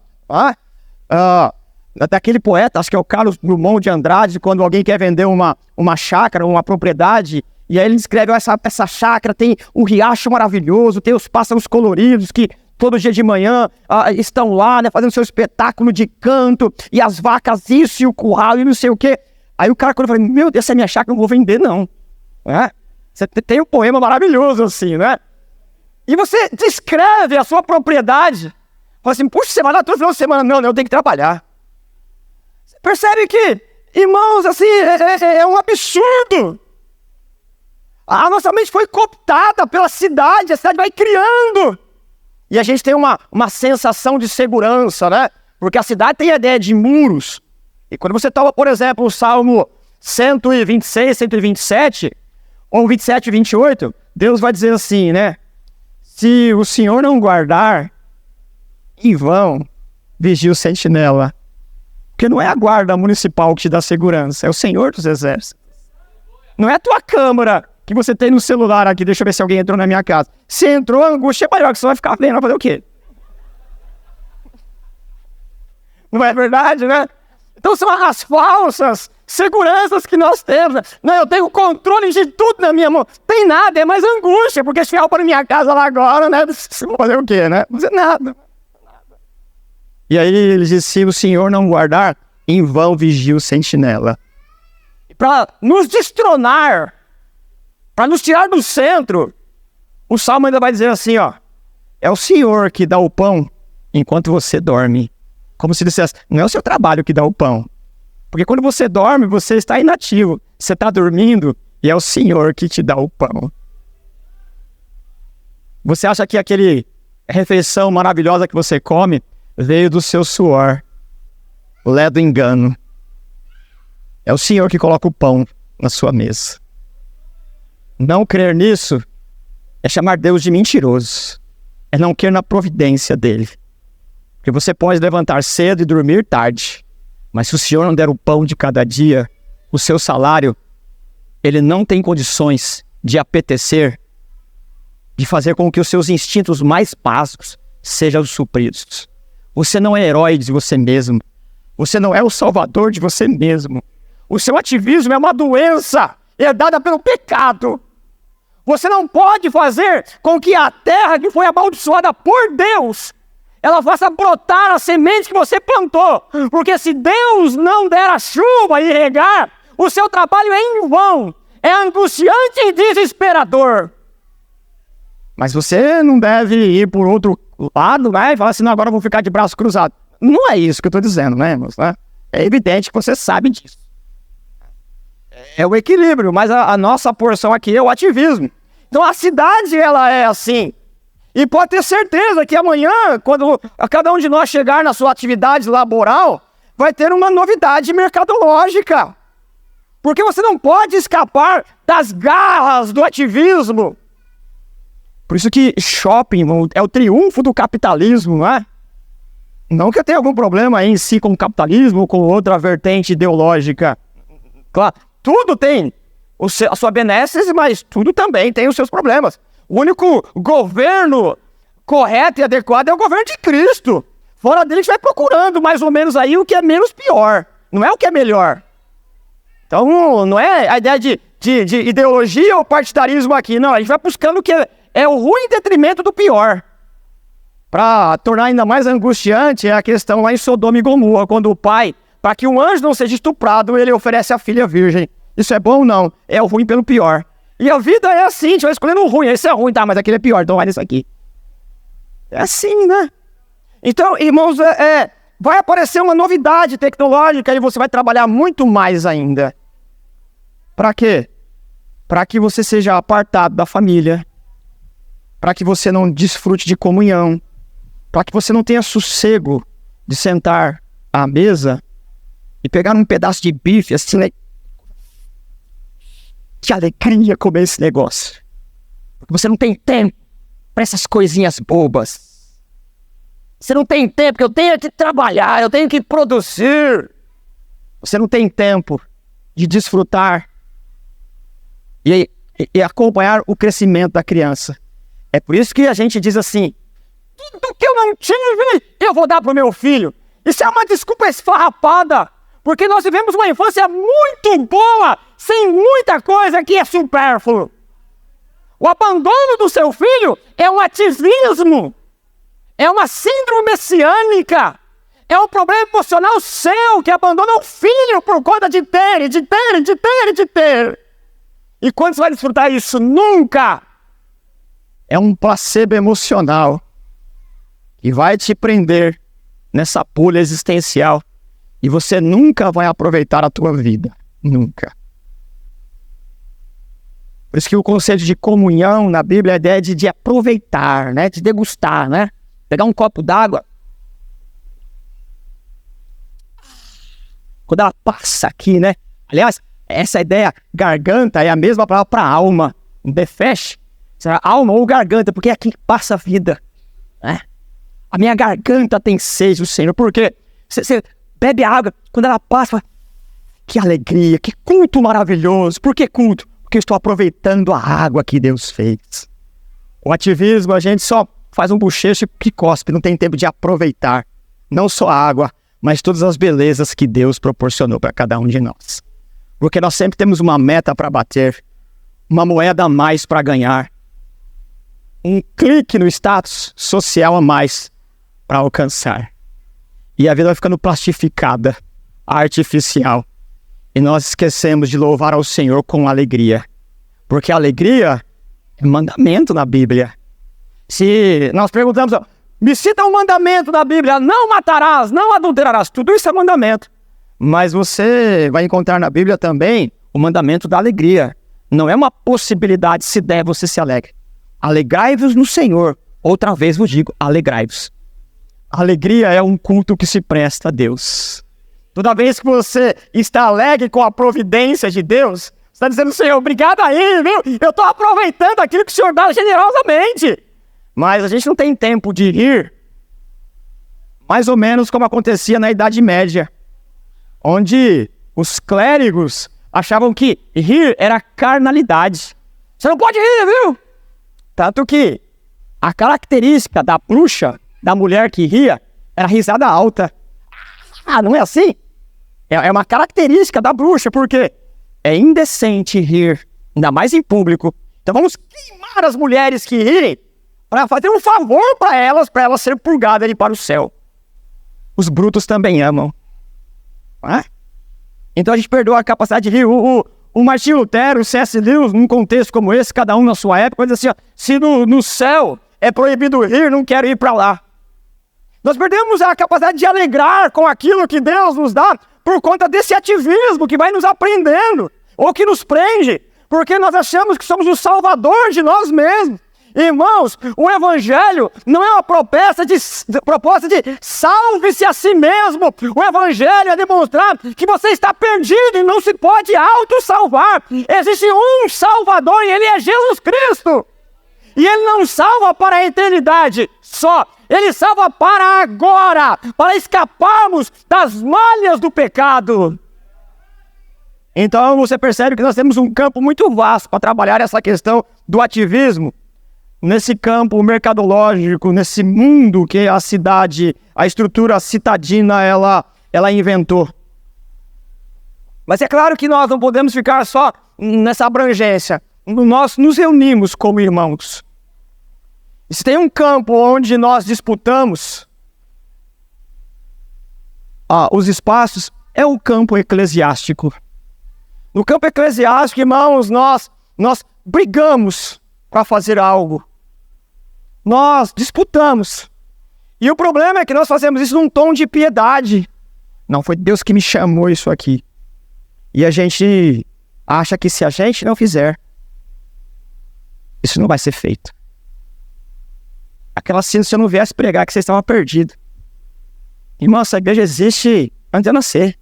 Daquele poeta, acho que é o Carlos Drummond de Andrade, quando alguém quer vender uma chácara, uma propriedade, e aí ele descreve, essa chácara tem um riacho maravilhoso, tem os pássaros coloridos que todo dia de manhã estão lá, né, fazendo seu espetáculo de canto, e as vacas, isso, e o curral, e não sei o quê. Aí o cara, quando fala, meu Deus, essa é minha chácara, eu não vou vender, não. Você tem um poema maravilhoso assim, né? E você descreve a sua propriedade. Fala assim, puxa, você vai lá todo final de semana. Não, eu tenho que trabalhar. Você percebe que, irmãos, assim, é um absurdo. A nossa mente foi cooptada pela cidade, a cidade vai criando. E a gente tem uma sensação de segurança, né? Porque a cidade tem a ideia de muros. E quando você toma, por exemplo, o Salmo 126, 127, ou 27 e 28, Deus vai dizer assim, né? Se o Senhor não guardar, em vão vigia o sentinela. Porque não é a guarda municipal que te dá segurança, é o Senhor dos exércitos. Não é a tua câmera que você tem no celular aqui, deixa eu ver se alguém entrou na minha casa. Se entrou, a angústia é maior, que você vai ficar vendo, vai fazer o quê? Não é verdade, né? Então são as falsas seguranças que nós temos. Não, eu tenho controle de tudo na minha mão. Tem nada, é mais angústia, porque se vier para minha casa lá agora, né? Vou fazer o quê, né? Não fazer nada. E aí ele diz, se o Senhor não guardar, em vão vigia o sentinela. Para nos destronar, para nos tirar do centro, o Salmo ainda vai dizer assim, ó, é o Senhor que dá o pão enquanto você dorme. Como se dissesse, não é o seu trabalho que dá o pão. Porque quando você dorme, você está inativo. Você está dormindo e é o Senhor que te dá o pão. Você acha que aquele refeição maravilhosa que você come veio do seu suor, lé do engano. É o Senhor que coloca o pão na sua mesa. Não crer nisso é chamar Deus de mentiroso. É não crer na providência dele. Porque você pode levantar cedo e dormir tarde, mas se o Senhor não der o pão de cada dia, o seu salário, ele não tem condições de apetecer, de fazer com que os seus instintos mais básicos sejam supridos. Você não é herói de você mesmo. Você não é o salvador de você mesmo. O seu ativismo é uma doença herdada pelo pecado. Você não pode fazer com que a terra que foi amaldiçoada por Deus, ela faça brotar a semente que você plantou. Porque se Deus não der a chuva e regar, o seu trabalho é em vão. É angustiante e desesperador. Mas você não deve ir por outro lado, né? E falar assim, não, agora eu vou ficar de braço cruzado. Não é isso que eu estou dizendo, né, irmãos? É evidente que você sabe disso. É o equilíbrio, mas a nossa porção aqui é o ativismo. Então a cidade, ela é assim. E pode ter certeza que amanhã, quando cada um de nós chegar na sua atividade laboral, vai ter uma novidade mercadológica. Porque você não pode escapar das garras do ativismo. Por isso que shopping é o triunfo do capitalismo, não é? Não que eu tenha algum problema aí em si com o capitalismo ou com outra vertente ideológica. Claro, tudo tem a sua benesse, mas tudo também tem os seus problemas. O único governo correto e adequado é o governo de Cristo. Fora dele, a gente vai procurando mais ou menos aí o que é menos pior. Não é o que é melhor. Então, não é a ideia de ideologia ou partidarismo aqui. Não, a gente vai buscando o que é o ruim em detrimento do pior. Para tornar ainda mais angustiante é a questão lá em Sodoma e Gomorra, quando o pai, para que um anjo não seja estuprado, ele oferece a filha virgem. Isso é bom ou não? É o ruim pelo pior. E a vida é assim, a gente vai escolhendo o ruim. Esse é ruim, tá, mas aquele é pior, então vai nisso aqui. É assim, né? Então, irmãos, vai aparecer uma novidade tecnológica e você vai trabalhar muito mais ainda. Para quê? Para que você seja apartado da família, para que você não desfrute de comunhão, para que você não tenha sossego de sentar à mesa e pegar um pedaço de bife, assim, que alegria comer esse negócio. Porque você não tem tempo para essas coisinhas bobas. Você não tem tempo, porque eu tenho que trabalhar, eu tenho que produzir. Você não tem tempo de desfrutar e acompanhar o crescimento da criança. É por isso que a gente diz assim, tudo que eu não tive, eu vou dar para o meu filho. Isso é uma desculpa esfarrapada, porque nós vivemos uma infância muito boa, sem muita coisa que é supérfluo. O abandono do seu filho é um ativismo, é uma síndrome messiânica, é um problema emocional seu que abandona o filho por conta de ter. E quando você vai desfrutar isso? Nunca! É um placebo emocional que vai te prender nessa bolha existencial e você nunca vai aproveitar a tua vida. Nunca. Por isso que o conceito de comunhão na Bíblia é a ideia de aproveitar, né? De degustar, né? Pegar um copo d'água. Quando ela passa aqui, né? Aliás, essa ideia, garganta, é a mesma palavra para alma. Nefesh, será alma ou garganta, porque é aqui que passa a vida. Né? A minha garganta tem sede do Senhor. Por quê? Você bebe água, quando ela passa, que alegria, que culto maravilhoso. Por que culto? Porque eu estou aproveitando a água que Deus fez. O ativismo, a gente só faz um bochecho que cospe, não tem tempo de aproveitar. Não só a água, mas todas as belezas que Deus proporcionou para cada um de nós. Porque nós sempre temos uma meta para bater, uma moeda a mais para ganhar, um clique no status social a mais para alcançar. E a vida vai ficando plastificada, artificial. E nós esquecemos de louvar ao Senhor com alegria. Porque a alegria é mandamento na Bíblia. Se nós perguntamos, me cita um mandamento da Bíblia, não matarás, não adulterarás, tudo isso é mandamento. Mas você vai encontrar na Bíblia também o mandamento da alegria. Não é uma possibilidade, se der, você se alegre. Alegrai-vos no Senhor. Outra vez vos digo, alegrai-vos. Alegria é um culto que se presta a Deus. Toda vez que você está alegre com a providência de Deus, você está dizendo, Senhor, obrigado aí, viu? Eu estou aproveitando aquilo que o Senhor dá generosamente. Mas a gente não tem tempo de rir, mais ou menos como acontecia na Idade Média, onde os clérigos achavam que rir era carnalidade. Você não pode rir, viu? Tanto que a característica da bruxa, da mulher que ria, era risada alta. Ah, não é assim? É uma característica da bruxa, porque é indecente rir, ainda mais em público. Então vamos queimar as mulheres que rirem para fazer um favor para elas serem purgadas ali para o céu. Os brutos também amam. Ah? Então a gente perdoa a capacidade de rir. O Martinho Lutero, o C.S. Lewis, num contexto como esse, cada um na sua época, diz assim, ó, se no céu é proibido rir, não quero ir para lá. Nós perdemos a capacidade de alegrar com aquilo que Deus nos dá por conta desse ativismo que vai nos aprendendo, ou que nos prende, porque nós achamos que somos o salvador de nós mesmos. Irmãos, o Evangelho não é uma proposta de salve-se a si mesmo. O Evangelho é demonstrar que você está perdido e não se pode auto-salvar. Existe um Salvador e Ele é Jesus Cristo. E Ele não salva para a eternidade só. Ele salva para agora, para escaparmos das malhas do pecado. Então você percebe que nós temos um campo muito vasto para trabalhar essa questão do ativismo, nesse campo mercadológico, nesse mundo que a cidade, a estrutura citadina, ela inventou. Mas é claro que nós não podemos ficar só nessa abrangência. Nós nos reunimos como irmãos. E se tem um campo onde nós disputamos os espaços, é o campo eclesiástico. No campo eclesiástico, irmãos, nós brigamos para fazer algo. Nós disputamos. E o problema é que nós fazemos isso num tom de piedade. Não, foi Deus que me chamou isso aqui. E a gente acha que se a gente não fizer, isso não vai ser feito. Aquela cena, se eu não viesse pregar, que vocês estavam perdidos. Irmão, essa igreja existe antes de eu nascer.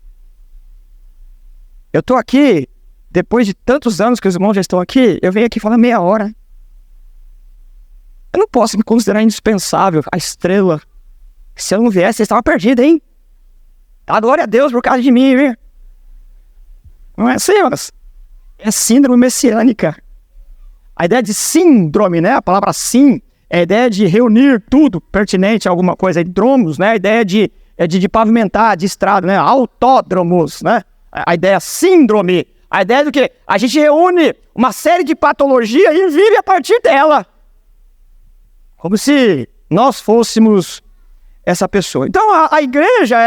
Eu estou aqui, depois de tantos anos que os irmãos já estão aqui, eu venho aqui falar meia hora. Eu não posso me considerar indispensável, a estrela. Se eu não viesse, vocês estavam perdidos, hein? Dá glória a Deus por causa de mim, viu? Não é assim, mas é síndrome messiânica. A ideia de síndrome, né? A palavra sim, é a ideia de reunir tudo pertinente a alguma coisa. Dromos, né? A ideia de pavimentar, de estrada, né? Autódromos, né? A ideia síndrome. A ideia do que a gente reúne uma série de patologias e vive a partir dela. Como se nós fôssemos essa pessoa. Então a igreja,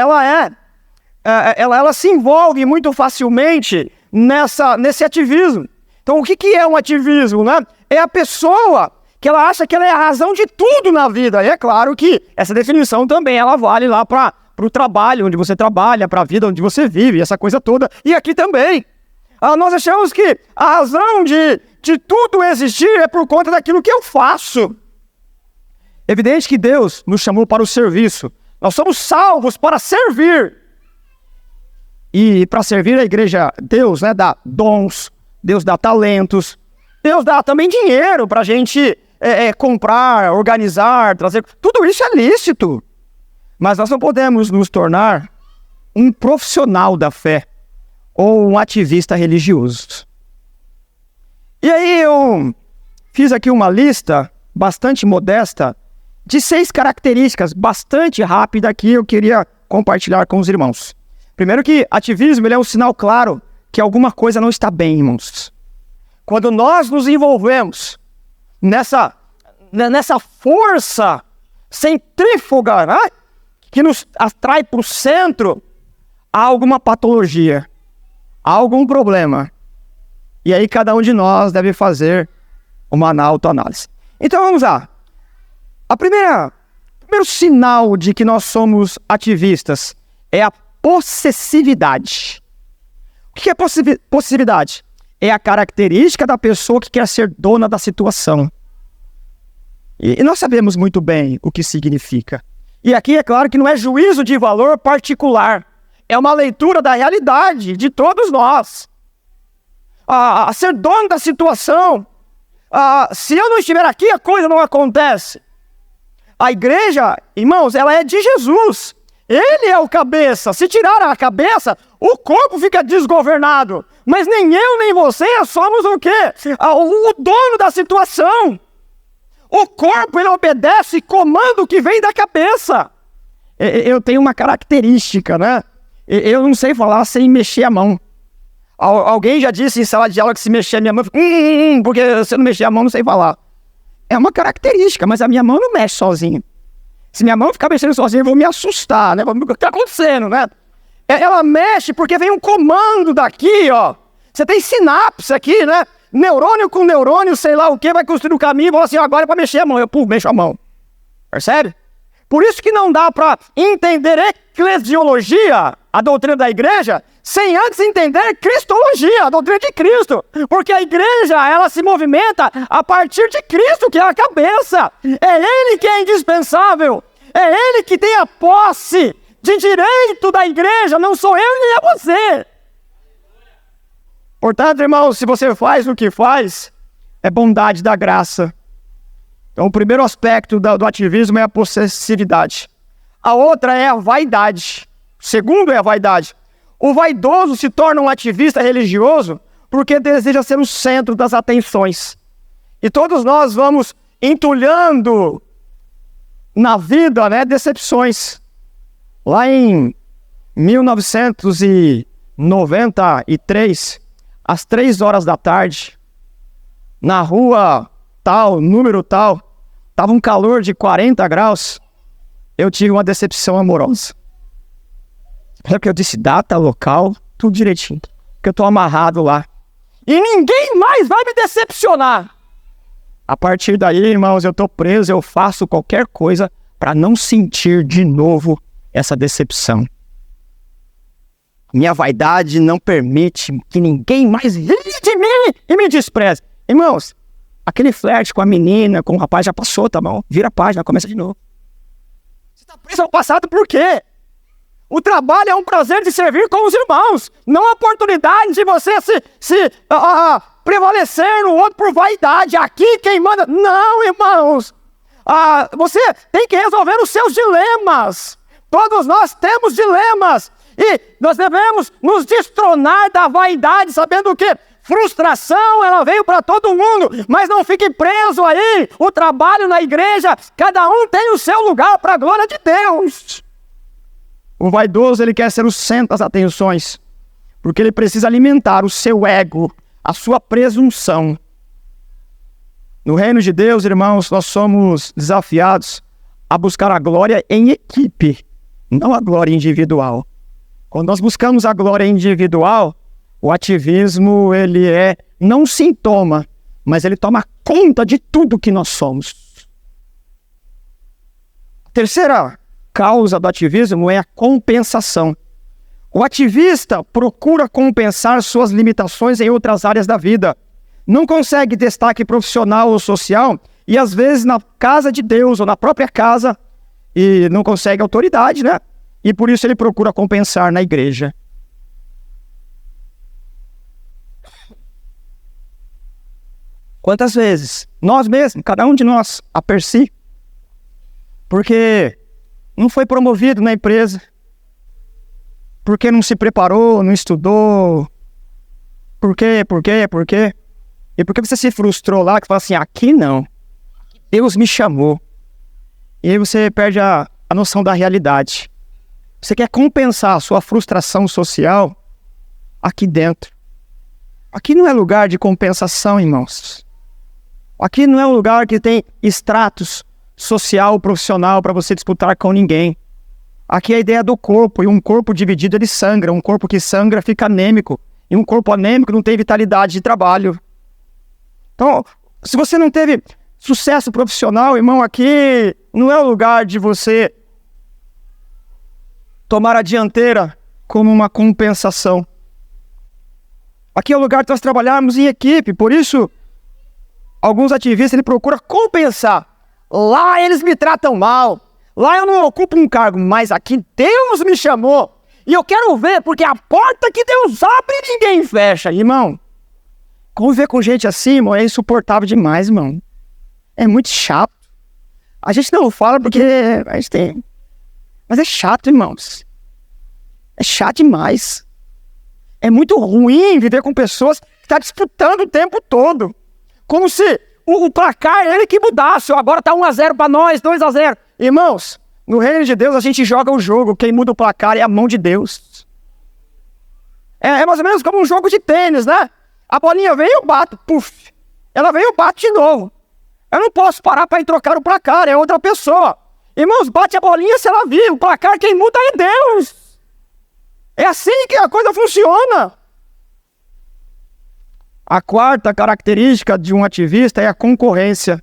ela se envolve muito facilmente nesse ativismo. Então o que é um ativismo, né? É a pessoa que ela acha que ela é a razão de tudo na vida. E é claro que essa definição também ela vale lá para o trabalho onde você trabalha, para a vida onde você vive, essa coisa toda. E aqui também. Nós achamos que a razão de tudo existir é por conta daquilo que eu faço. Evidente que Deus nos chamou para o serviço. Nós somos salvos para servir. E para servir a igreja, Deus, né, dá dons, Deus dá talentos, Deus dá também dinheiro para a gente comprar, organizar, trazer. Tudo isso é lícito. Mas nós não podemos nos tornar um profissional da fé ou um ativista religioso. E aí eu fiz aqui uma lista bastante modesta de 6 características, bastante rápida, que eu queria compartilhar com os irmãos. Primeiro que ativismo ele é um sinal claro que alguma coisa não está bem, irmãos. Quando nós nos envolvemos nessa força centrífuga, né, que nos atrai para o centro, há alguma patologia, há algum problema. E aí cada um de nós deve fazer uma autoanálise. Então vamos lá. O primeiro sinal de que nós somos ativistas é a possessividade. O que é possessividade? É a característica da pessoa que quer ser dona da situação. E nós sabemos muito bem o que significa. E aqui é claro que não é juízo de valor particular. É uma leitura da realidade de todos nós. A ser dono da situação. Se eu não estiver aqui, a coisa não acontece. A igreja, irmãos, ela é de Jesus. Ele é o cabeça. Se tirar a cabeça, o corpo fica desgovernado. Mas nem eu, nem você somos o quê? O dono da situação. O corpo, ele obedece e comanda o que vem da cabeça. Eu tenho uma característica, né? Eu não sei falar sem mexer a mão. Alguém já disse em sala de aula que se mexer a minha mão, porque se eu não mexer a mão, não sei falar. É uma característica, mas a minha mão não mexe sozinha. Se minha mão ficar mexendo sozinha, eu vou me assustar, né? O que está acontecendo, né? Ela mexe porque vem um comando daqui, ó. Você tem sinapse aqui, né? Neurônio com neurônio, sei lá o que, vai construir o caminho e fala assim, agora é para mexer a mão. Eu mexo a mão. Percebe? Por isso que não dá para entender eclesiologia, a doutrina da igreja, sem antes entender cristologia, a doutrina de Cristo. Porque a igreja, ela se movimenta a partir de Cristo, que é a cabeça. É Ele que é indispensável. É Ele que tem a posse de direito da igreja, não sou eu nem é você. Portanto, irmãos, se você faz o que faz, é bondade da graça. Então, o primeiro aspecto do ativismo é a possessividade. A outra é a vaidade. O segundo é a vaidade. O vaidoso se torna um ativista religioso porque deseja ser o centro das atenções. E todos nós vamos entulhando na vida, né, decepções. Lá em 1993, às 3 horas da tarde, na rua tal, número tal, estava um calor de 40 graus, eu tive uma decepção amorosa. É porque eu disse data, local, tudo direitinho. Porque eu estou amarrado lá. E ninguém mais vai me decepcionar. A partir daí, irmãos, eu estou preso, eu faço qualquer coisa para não sentir de novo essa decepção. Minha vaidade não permite que ninguém mais ria de mim e me despreze. Irmãos, aquele flerte com a menina, com o rapaz já passou, tá bom? Vira a página, começa de novo. Você está preso ao passado por quê? O trabalho é um prazer de servir com os irmãos, não a oportunidade de você prevalecer no outro por vaidade. Aqui quem manda... Não, irmãos. Você tem que resolver os seus dilemas. Todos nós temos dilemas. E nós devemos nos destronar da vaidade, sabendo que frustração, ela veio para todo mundo, mas não fique preso aí. O trabalho na igreja, cada um tem o seu lugar para a glória de Deus. O vaidoso, ele quer ser o centro das atenções, porque ele precisa alimentar o seu ego, a sua presunção. No reino de Deus, irmãos, nós somos desafiados a buscar a glória em equipe, não a glória individual. Quando nós buscamos a glória individual, o ativismo, ele é não um sintoma, mas ele toma conta de tudo que nós somos. A terceira causa do ativismo é a compensação. O ativista procura compensar suas limitações em outras áreas da vida. Não consegue destaque profissional ou social e às vezes na casa de Deus ou na própria casa e não consegue autoridade, né? E por isso ele procura compensar na igreja. Quantas vezes nós mesmos, cada um de nós, a per si, porque não foi promovido na empresa, porque não se preparou, não estudou, por quê? E por que você se frustrou lá, que fala assim, aqui não, Deus me chamou. E aí você perde a noção da realidade. Você quer compensar a sua frustração social aqui dentro. Aqui não é lugar de compensação, irmãos. Aqui não é um lugar que tem status social, profissional para você disputar com ninguém. Aqui é a ideia do corpo, e um corpo dividido ele sangra, um corpo que sangra fica anêmico, e um corpo anêmico não tem vitalidade de trabalho. Então, se você não teve sucesso profissional, irmão, aqui não é o lugar de você tomar a dianteira como uma compensação. Aqui é o lugar de nós trabalharmos em equipe, por isso, alguns ativistas ele procura compensar. Lá eles me tratam mal, lá eu não ocupo um cargo, mas aqui Deus me chamou. E eu quero ver, porque a porta que Deus abre, ninguém fecha. Irmão, conviver com gente assim, irmão, é insuportável demais, irmão. É muito chato. A gente não fala porque a gente tem... Mas é chato, irmãos. É chato demais. É muito ruim viver com pessoas que estão disputando o tempo todo. Como se o placar ele que mudasse. Agora está 1-0 para nós, 2-0. Irmãos, no reino de Deus a gente joga o jogo. Quem muda o placar é a mão de Deus. É mais ou menos como um jogo de tênis, né? A bolinha vem e eu bato. Puf. Ela vem e eu bato de novo. Eu não posso parar para ir trocar o placar. É outra pessoa. Irmãos, bate a bolinha se ela vir. O placar quem muda é Deus. É assim que a coisa funciona. A quarta característica de um ativista é a concorrência.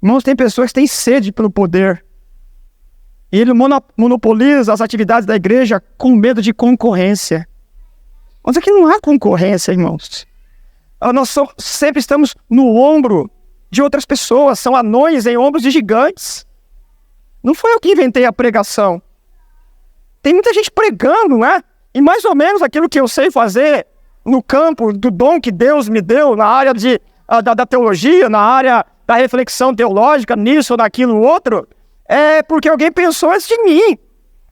Irmãos, tem pessoas que têm sede pelo poder. E ele monopoliza as atividades da igreja com medo de concorrência. Mas aqui não há concorrência, irmãos. Nós sempre estamos no ombro de outras pessoas. São anões em ombros de gigantes. Não foi eu que inventei a pregação. Tem muita gente pregando, né? E mais ou menos aquilo que eu sei fazer no campo do dom que Deus me deu, na área da teologia, na área da reflexão teológica, nisso ou naquilo outro, é porque alguém pensou antes de mim.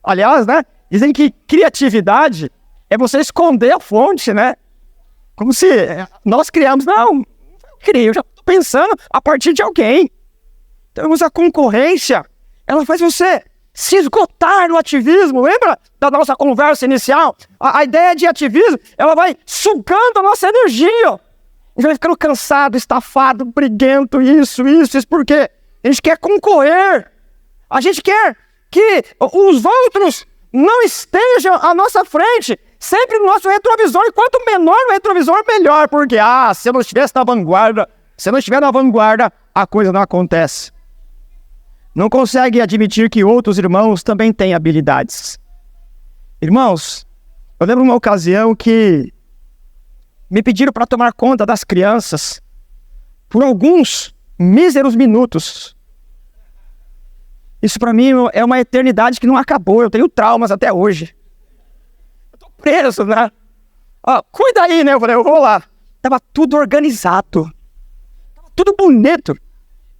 Aliás, né? Dizem que criatividade é você esconder a fonte, né? Como se nós criamos. Não, eu criei, eu já estou pensando a partir de alguém. Então, a concorrência, ela faz você se esgotar no ativismo. Lembra da nossa conversa inicial? A ideia de ativismo, ela vai sugando a nossa energia. A gente vai ficando cansado, estafado, briguento, isso, porque a gente quer concorrer. A gente quer que os outros não estejam à nossa frente, sempre no nosso retrovisor. E quanto menor o retrovisor, melhor. Porque, se eu não estivesse na vanguarda, se eu não estiver na vanguarda, a coisa não acontece. Não consegue admitir que outros irmãos também têm habilidades. Irmãos, eu lembro uma ocasião que me pediram para tomar conta das crianças por alguns míseros minutos. Isso para mim é uma eternidade que não acabou. Eu tenho traumas até hoje. Eu tô preso, né? Cuida aí, né? Eu falei, eu vou lá. Tava tudo organizado. Tava tudo bonito.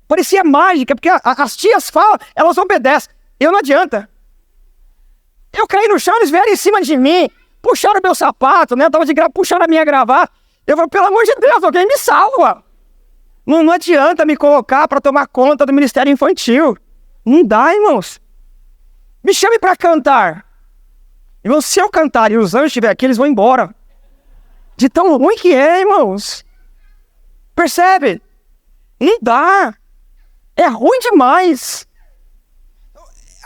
Parecia mágica, porque as tias falam, elas obedecem. Eu não adianta. Eu caí no chão, eles vieram em cima de mim, puxaram meu sapato, né? Eu tava puxaram a minha gravata. Eu falei, pelo amor de Deus, alguém me salva. Não adianta me colocar para tomar conta do ministério infantil. Não dá, irmãos. Me chame para cantar. Irmãos, se eu cantar e os anjos estiverem aqui, eles vão embora. De tão ruim que é, irmãos. Percebe? Não dá. É ruim demais.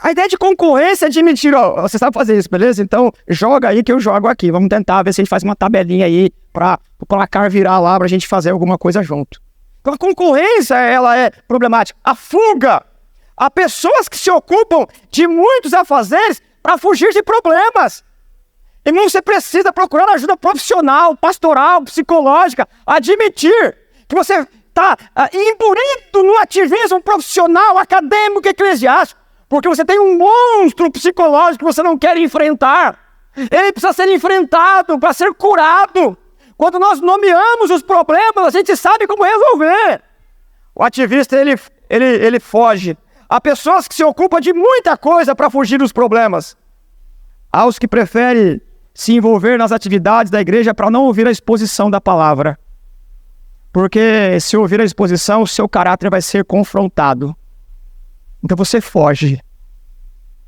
A ideia de concorrência é admitir, você sabe fazer isso, beleza? Então joga aí que eu jogo aqui. Vamos tentar ver se a gente faz uma tabelinha aí para o placar virar lá, pra gente fazer alguma coisa junto. Então a concorrência, ela é problemática. A fuga. Há pessoas que se ocupam de muitos afazeres para fugir de problemas. Irmão, você precisa procurar ajuda profissional, pastoral, psicológica, admitir que você está imbuído no ativismo profissional, acadêmico, eclesiástico, porque você tem um monstro psicológico que você não quer enfrentar. Ele precisa ser enfrentado para ser curado. Quando nós nomeamos os problemas, a gente sabe como resolver. O ativista, ele foge. Há pessoas que se ocupam de muita coisa para fugir dos problemas. Há os que preferem se envolver nas atividades da igreja para não ouvir a exposição da palavra. Porque se ouvir a exposição, o seu caráter vai ser confrontado. Então você foge.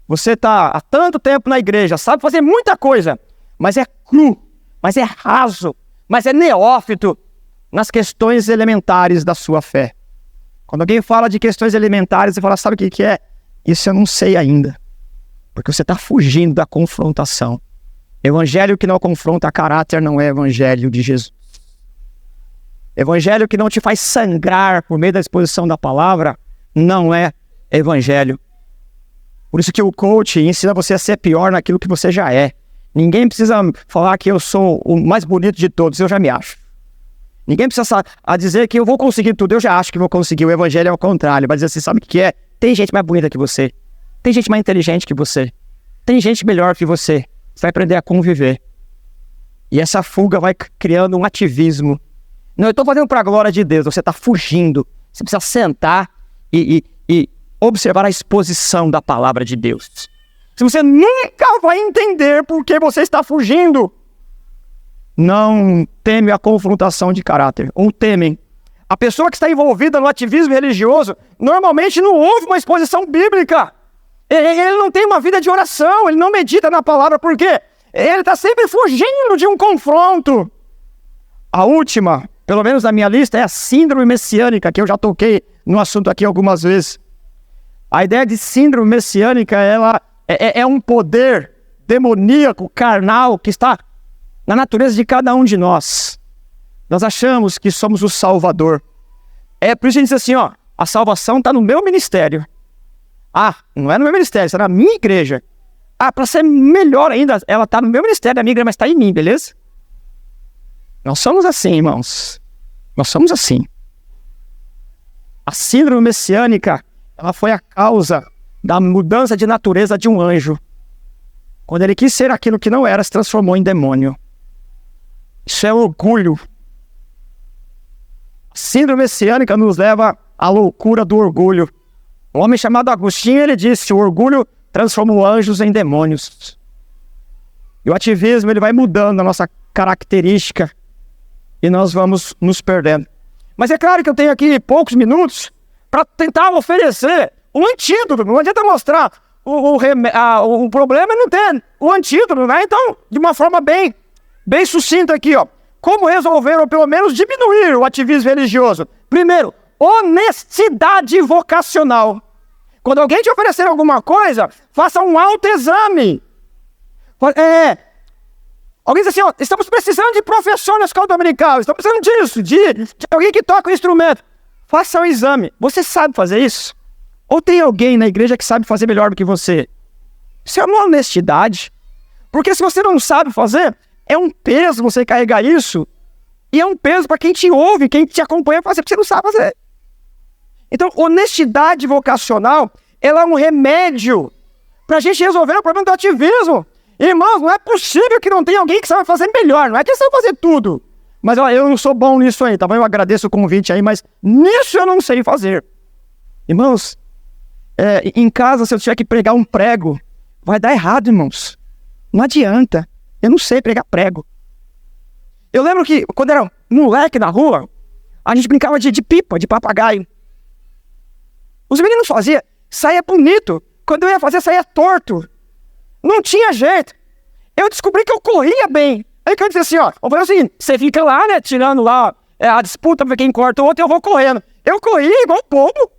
Você está há tanto tempo na igreja, sabe fazer muita coisa, mas é cru, mas é raso, mas é neófito nas questões elementares da sua fé. Quando alguém fala de questões elementares, você fala, sabe o que é? Isso eu não sei ainda. Porque você está fugindo da confrontação. Evangelho que não confronta caráter não é evangelho de Jesus. Evangelho que não te faz sangrar por meio da exposição da palavra não é evangelho. Por isso que o coach ensina você a ser pior naquilo que você já é. Ninguém precisa falar que eu sou o mais bonito de todos, eu já me acho. Ninguém precisa dizer que eu vou conseguir tudo, eu já acho que vou conseguir. O evangelho é o contrário, vai dizer assim, sabe o que é? Tem gente mais bonita que você, tem gente mais inteligente que você, tem gente melhor que você. Você vai aprender a conviver. E essa fuga vai criando um ativismo. Não, eu estou fazendo para a glória de Deus, você está fugindo. Você precisa sentar e observar a exposição da palavra de Deus. Se você nunca vai entender por que você está fugindo, não teme a confrontação de caráter, ou temem. A pessoa que está envolvida no ativismo religioso, normalmente não ouve uma exposição bíblica. Ele não tem uma vida de oração, ele não medita na palavra, por quê? Ele está sempre fugindo de um confronto. A última, pelo menos na minha lista, é a síndrome messiânica, que eu já toquei no assunto aqui algumas vezes. A ideia de síndrome messiânica, ela é um poder demoníaco, carnal, que está na natureza de cada um de nós. Nós achamos que somos o Salvador. É por isso que a gente diz assim, a salvação está no meu ministério. Não é no meu ministério, está na minha igreja. Para ser melhor ainda, ela está no meu ministério, na minha igreja, mas está em mim, beleza? Nós somos assim, irmãos. Nós somos assim. A síndrome messiânica, ela foi a causa da mudança de natureza de um anjo. Quando ele quis ser aquilo que não era, se transformou em demônio. Isso é orgulho. A síndrome messiânica nos leva à loucura do orgulho. Um homem chamado Agostinho, ele disse, o orgulho transformou anjos em demônios. E o ativismo ele vai mudando a nossa característica e nós vamos nos perdendo. Mas é claro que eu tenho aqui poucos minutos para tentar oferecer um antídoto. Não adianta mostrar o problema, não tem o antídoto, né? Então, de uma forma bem sucinta aqui, ó. Como resolver ou pelo menos diminuir o ativismo religioso? Primeiro, honestidade vocacional. Quando alguém te oferecer alguma coisa, faça um autoexame. Alguém diz assim, ó, estamos precisando de professor na escola dominical, estamos precisando disso, de alguém que toca o instrumento. Faça um exame. Você sabe fazer isso? Ou tem alguém na igreja que sabe fazer melhor do que você? Isso é uma honestidade. Porque se você não sabe fazer, é um peso você carregar isso. E é um peso para quem te ouve, quem te acompanha fazer, porque você não sabe fazer. Então, honestidade vocacional, ela é um remédio para a gente resolver o problema do ativismo. Irmãos, não é possível que não tenha alguém que saiba fazer melhor. Não é que sabe fazer tudo. Mas ó, eu não sou bom nisso aí, tá bom? Eu agradeço o convite aí, mas nisso eu não sei fazer. Irmãos, em casa, se eu tiver que pregar um prego, vai dar errado, irmãos. Não adianta. Eu não sei pregar prego. Eu lembro que, quando era moleque na rua, a gente brincava de pipa, de papagaio. Os meninos faziam, saía bonito. Quando eu ia fazer, saía torto. Não tinha jeito. Eu descobri que eu corria bem. Aí que eu disse assim, ó, vou fazer o seguinte, você fica lá, né, tirando lá a disputa pra quem corta o outro, eu vou correndo. Eu corria igual bobo,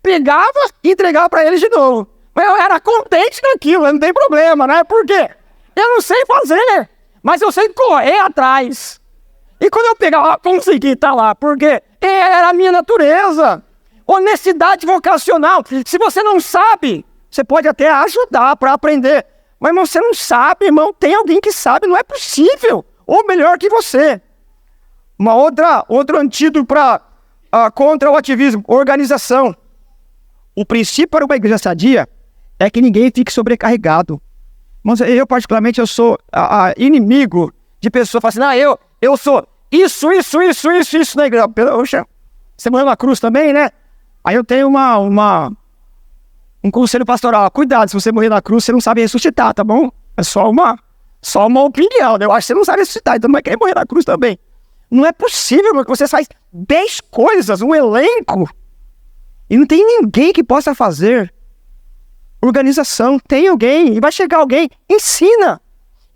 pegava e entregava pra eles de novo. Mas eu era contente naquilo, não tem problema, né? Por quê? Eu não sei fazer, mas eu sei correr atrás. E quando eu pegava, consegui estar lá, porque era a minha natureza. Honestidade vocacional. Se você não sabe, você pode até ajudar para aprender. Mas, irmão, você não sabe, irmão, tem alguém que sabe, não é possível. Ou melhor que você. Outro antídoto contra o ativismo, organização. O princípio para uma igreja sadia é que ninguém fique sobrecarregado. Mas eu particularmente, eu sou inimigo de pessoas que falam assim, eu sou isso na igreja. Poxa, você morreu na cruz também, né? Aí eu tenho um conselho pastoral. Cuidado, se você morrer na cruz, você não sabe ressuscitar, tá bom? É só uma opinião, né? Eu acho que você não sabe ressuscitar, então não vai querer morrer na cruz também. Não é possível, meu, que você faz 10 coisas, um elenco, e não tem ninguém que possa fazer. Organização, tem alguém, e vai chegar alguém, ensina.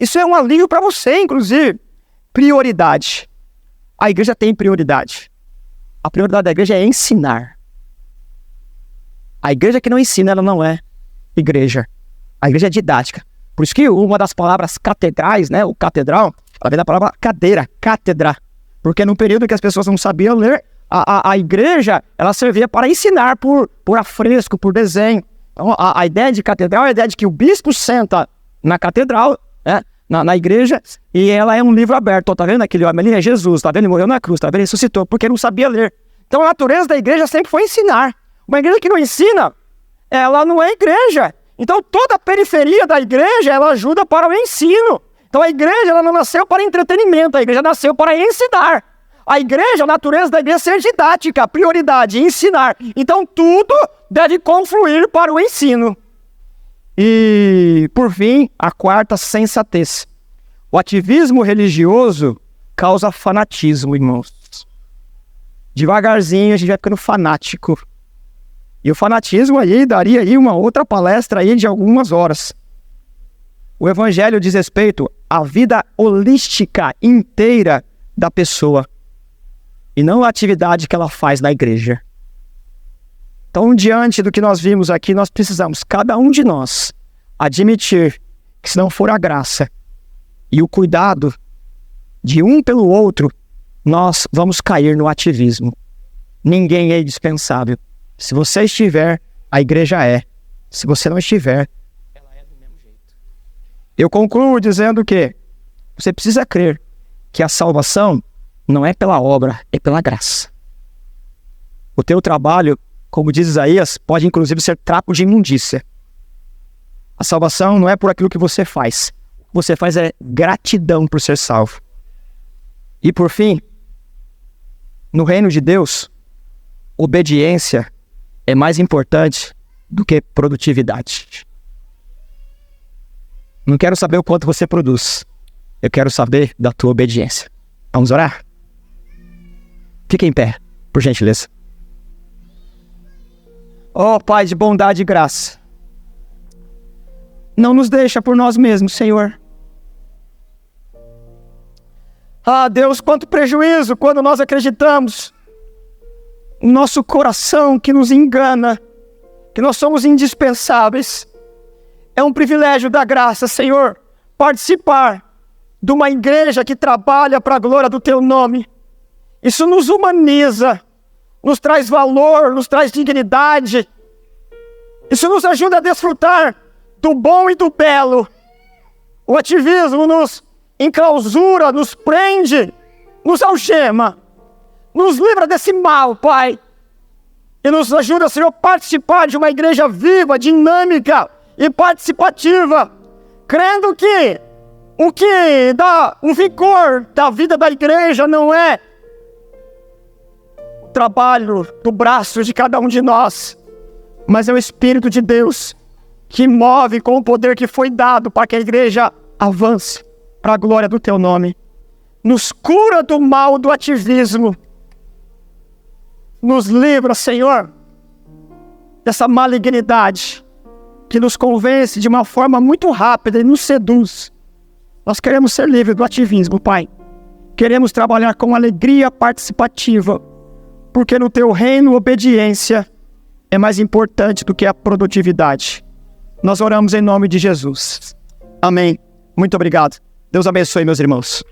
Isso é um alívio para você, inclusive. Prioridade. A igreja tem prioridade. A prioridade da igreja é ensinar. A igreja que não ensina, ela não é igreja. A igreja é didática. Por isso que uma das palavras catedrais, né, o catedral, ela vem da palavra cadeira, cátedra. Porque no período que as pessoas não sabiam ler, a igreja, ela servia para ensinar por afresco, por desenho. Então, a ideia de catedral é a ideia de que o bispo senta na catedral, né, na igreja, e ela é um livro aberto. Tá vendo aquele homem ali? É Jesus, tá vendo? Ele morreu na cruz, tá vendo? Ele ressuscitou, porque não sabia ler. Então a natureza da igreja sempre foi ensinar. Uma igreja que não ensina, ela não é igreja. Então toda a periferia da igreja, ela ajuda para o ensino. Então a igreja, ela não nasceu para entretenimento, a igreja nasceu para ensinar. A igreja, a natureza da igreja é ser didática, prioridade, ensinar. Então tudo deve confluir para o ensino. E, por fim, a quarta, sensatez. O ativismo religioso causa fanatismo, irmãos. Devagarzinho a gente vai ficando fanático. E o fanatismo aí daria aí uma outra palestra aí de algumas horas. O evangelho diz respeito à vida holística inteira da pessoa. E não a atividade que ela faz na igreja. Então, diante do que nós vimos aqui, nós precisamos, cada um de nós, admitir que se não for a graça e o cuidado de um pelo outro, nós vamos cair no ativismo. Ninguém é indispensável. Se você estiver, a igreja é. Se você não estiver, ela é do mesmo jeito. Eu concluo dizendo que você precisa crer que a salvação não é pela obra, é pela graça. O teu trabalho, como diz Isaías, pode inclusive ser trapo de imundícia. A salvação não é por aquilo que você faz. O que você faz é gratidão por ser salvo. E por fim, no reino de Deus, obediência é mais importante do que produtividade. Não quero saber o quanto você produz. Eu quero saber da tua obediência. Vamos orar? Fique em pé, por gentileza. Ó Pai de bondade e graça, não nos deixa por nós mesmos, Senhor. Ah, Deus, quanto prejuízo quando nós acreditamos no nosso coração que nos engana, que nós somos indispensáveis. É um privilégio da graça, Senhor, participar de uma igreja que trabalha para a glória do Teu nome. Isso nos humaniza, nos traz valor, nos traz dignidade. Isso nos ajuda a desfrutar do bom e do belo. O ativismo nos enclausura, nos prende, nos algema, nos livra desse mal, Pai. E nos ajuda, Senhor, a participar de uma igreja viva, dinâmica e participativa, crendo que o que dá o vigor da vida da igreja não é o trabalho do braço de cada um de nós, mas é o Espírito de Deus que move com o poder que foi dado para que a igreja avance para a glória do Teu nome. Nos cura do mal do ativismo. Nos livra, Senhor, dessa malignidade que nos convence de uma forma muito rápida e nos seduz. Nós queremos ser livres do ativismo, Pai. Queremos trabalhar com alegria participativa, porque no Teu reino, obediência é mais importante do que a produtividade. Nós oramos em nome de Jesus. Amém. Muito obrigado. Deus abençoe, meus irmãos.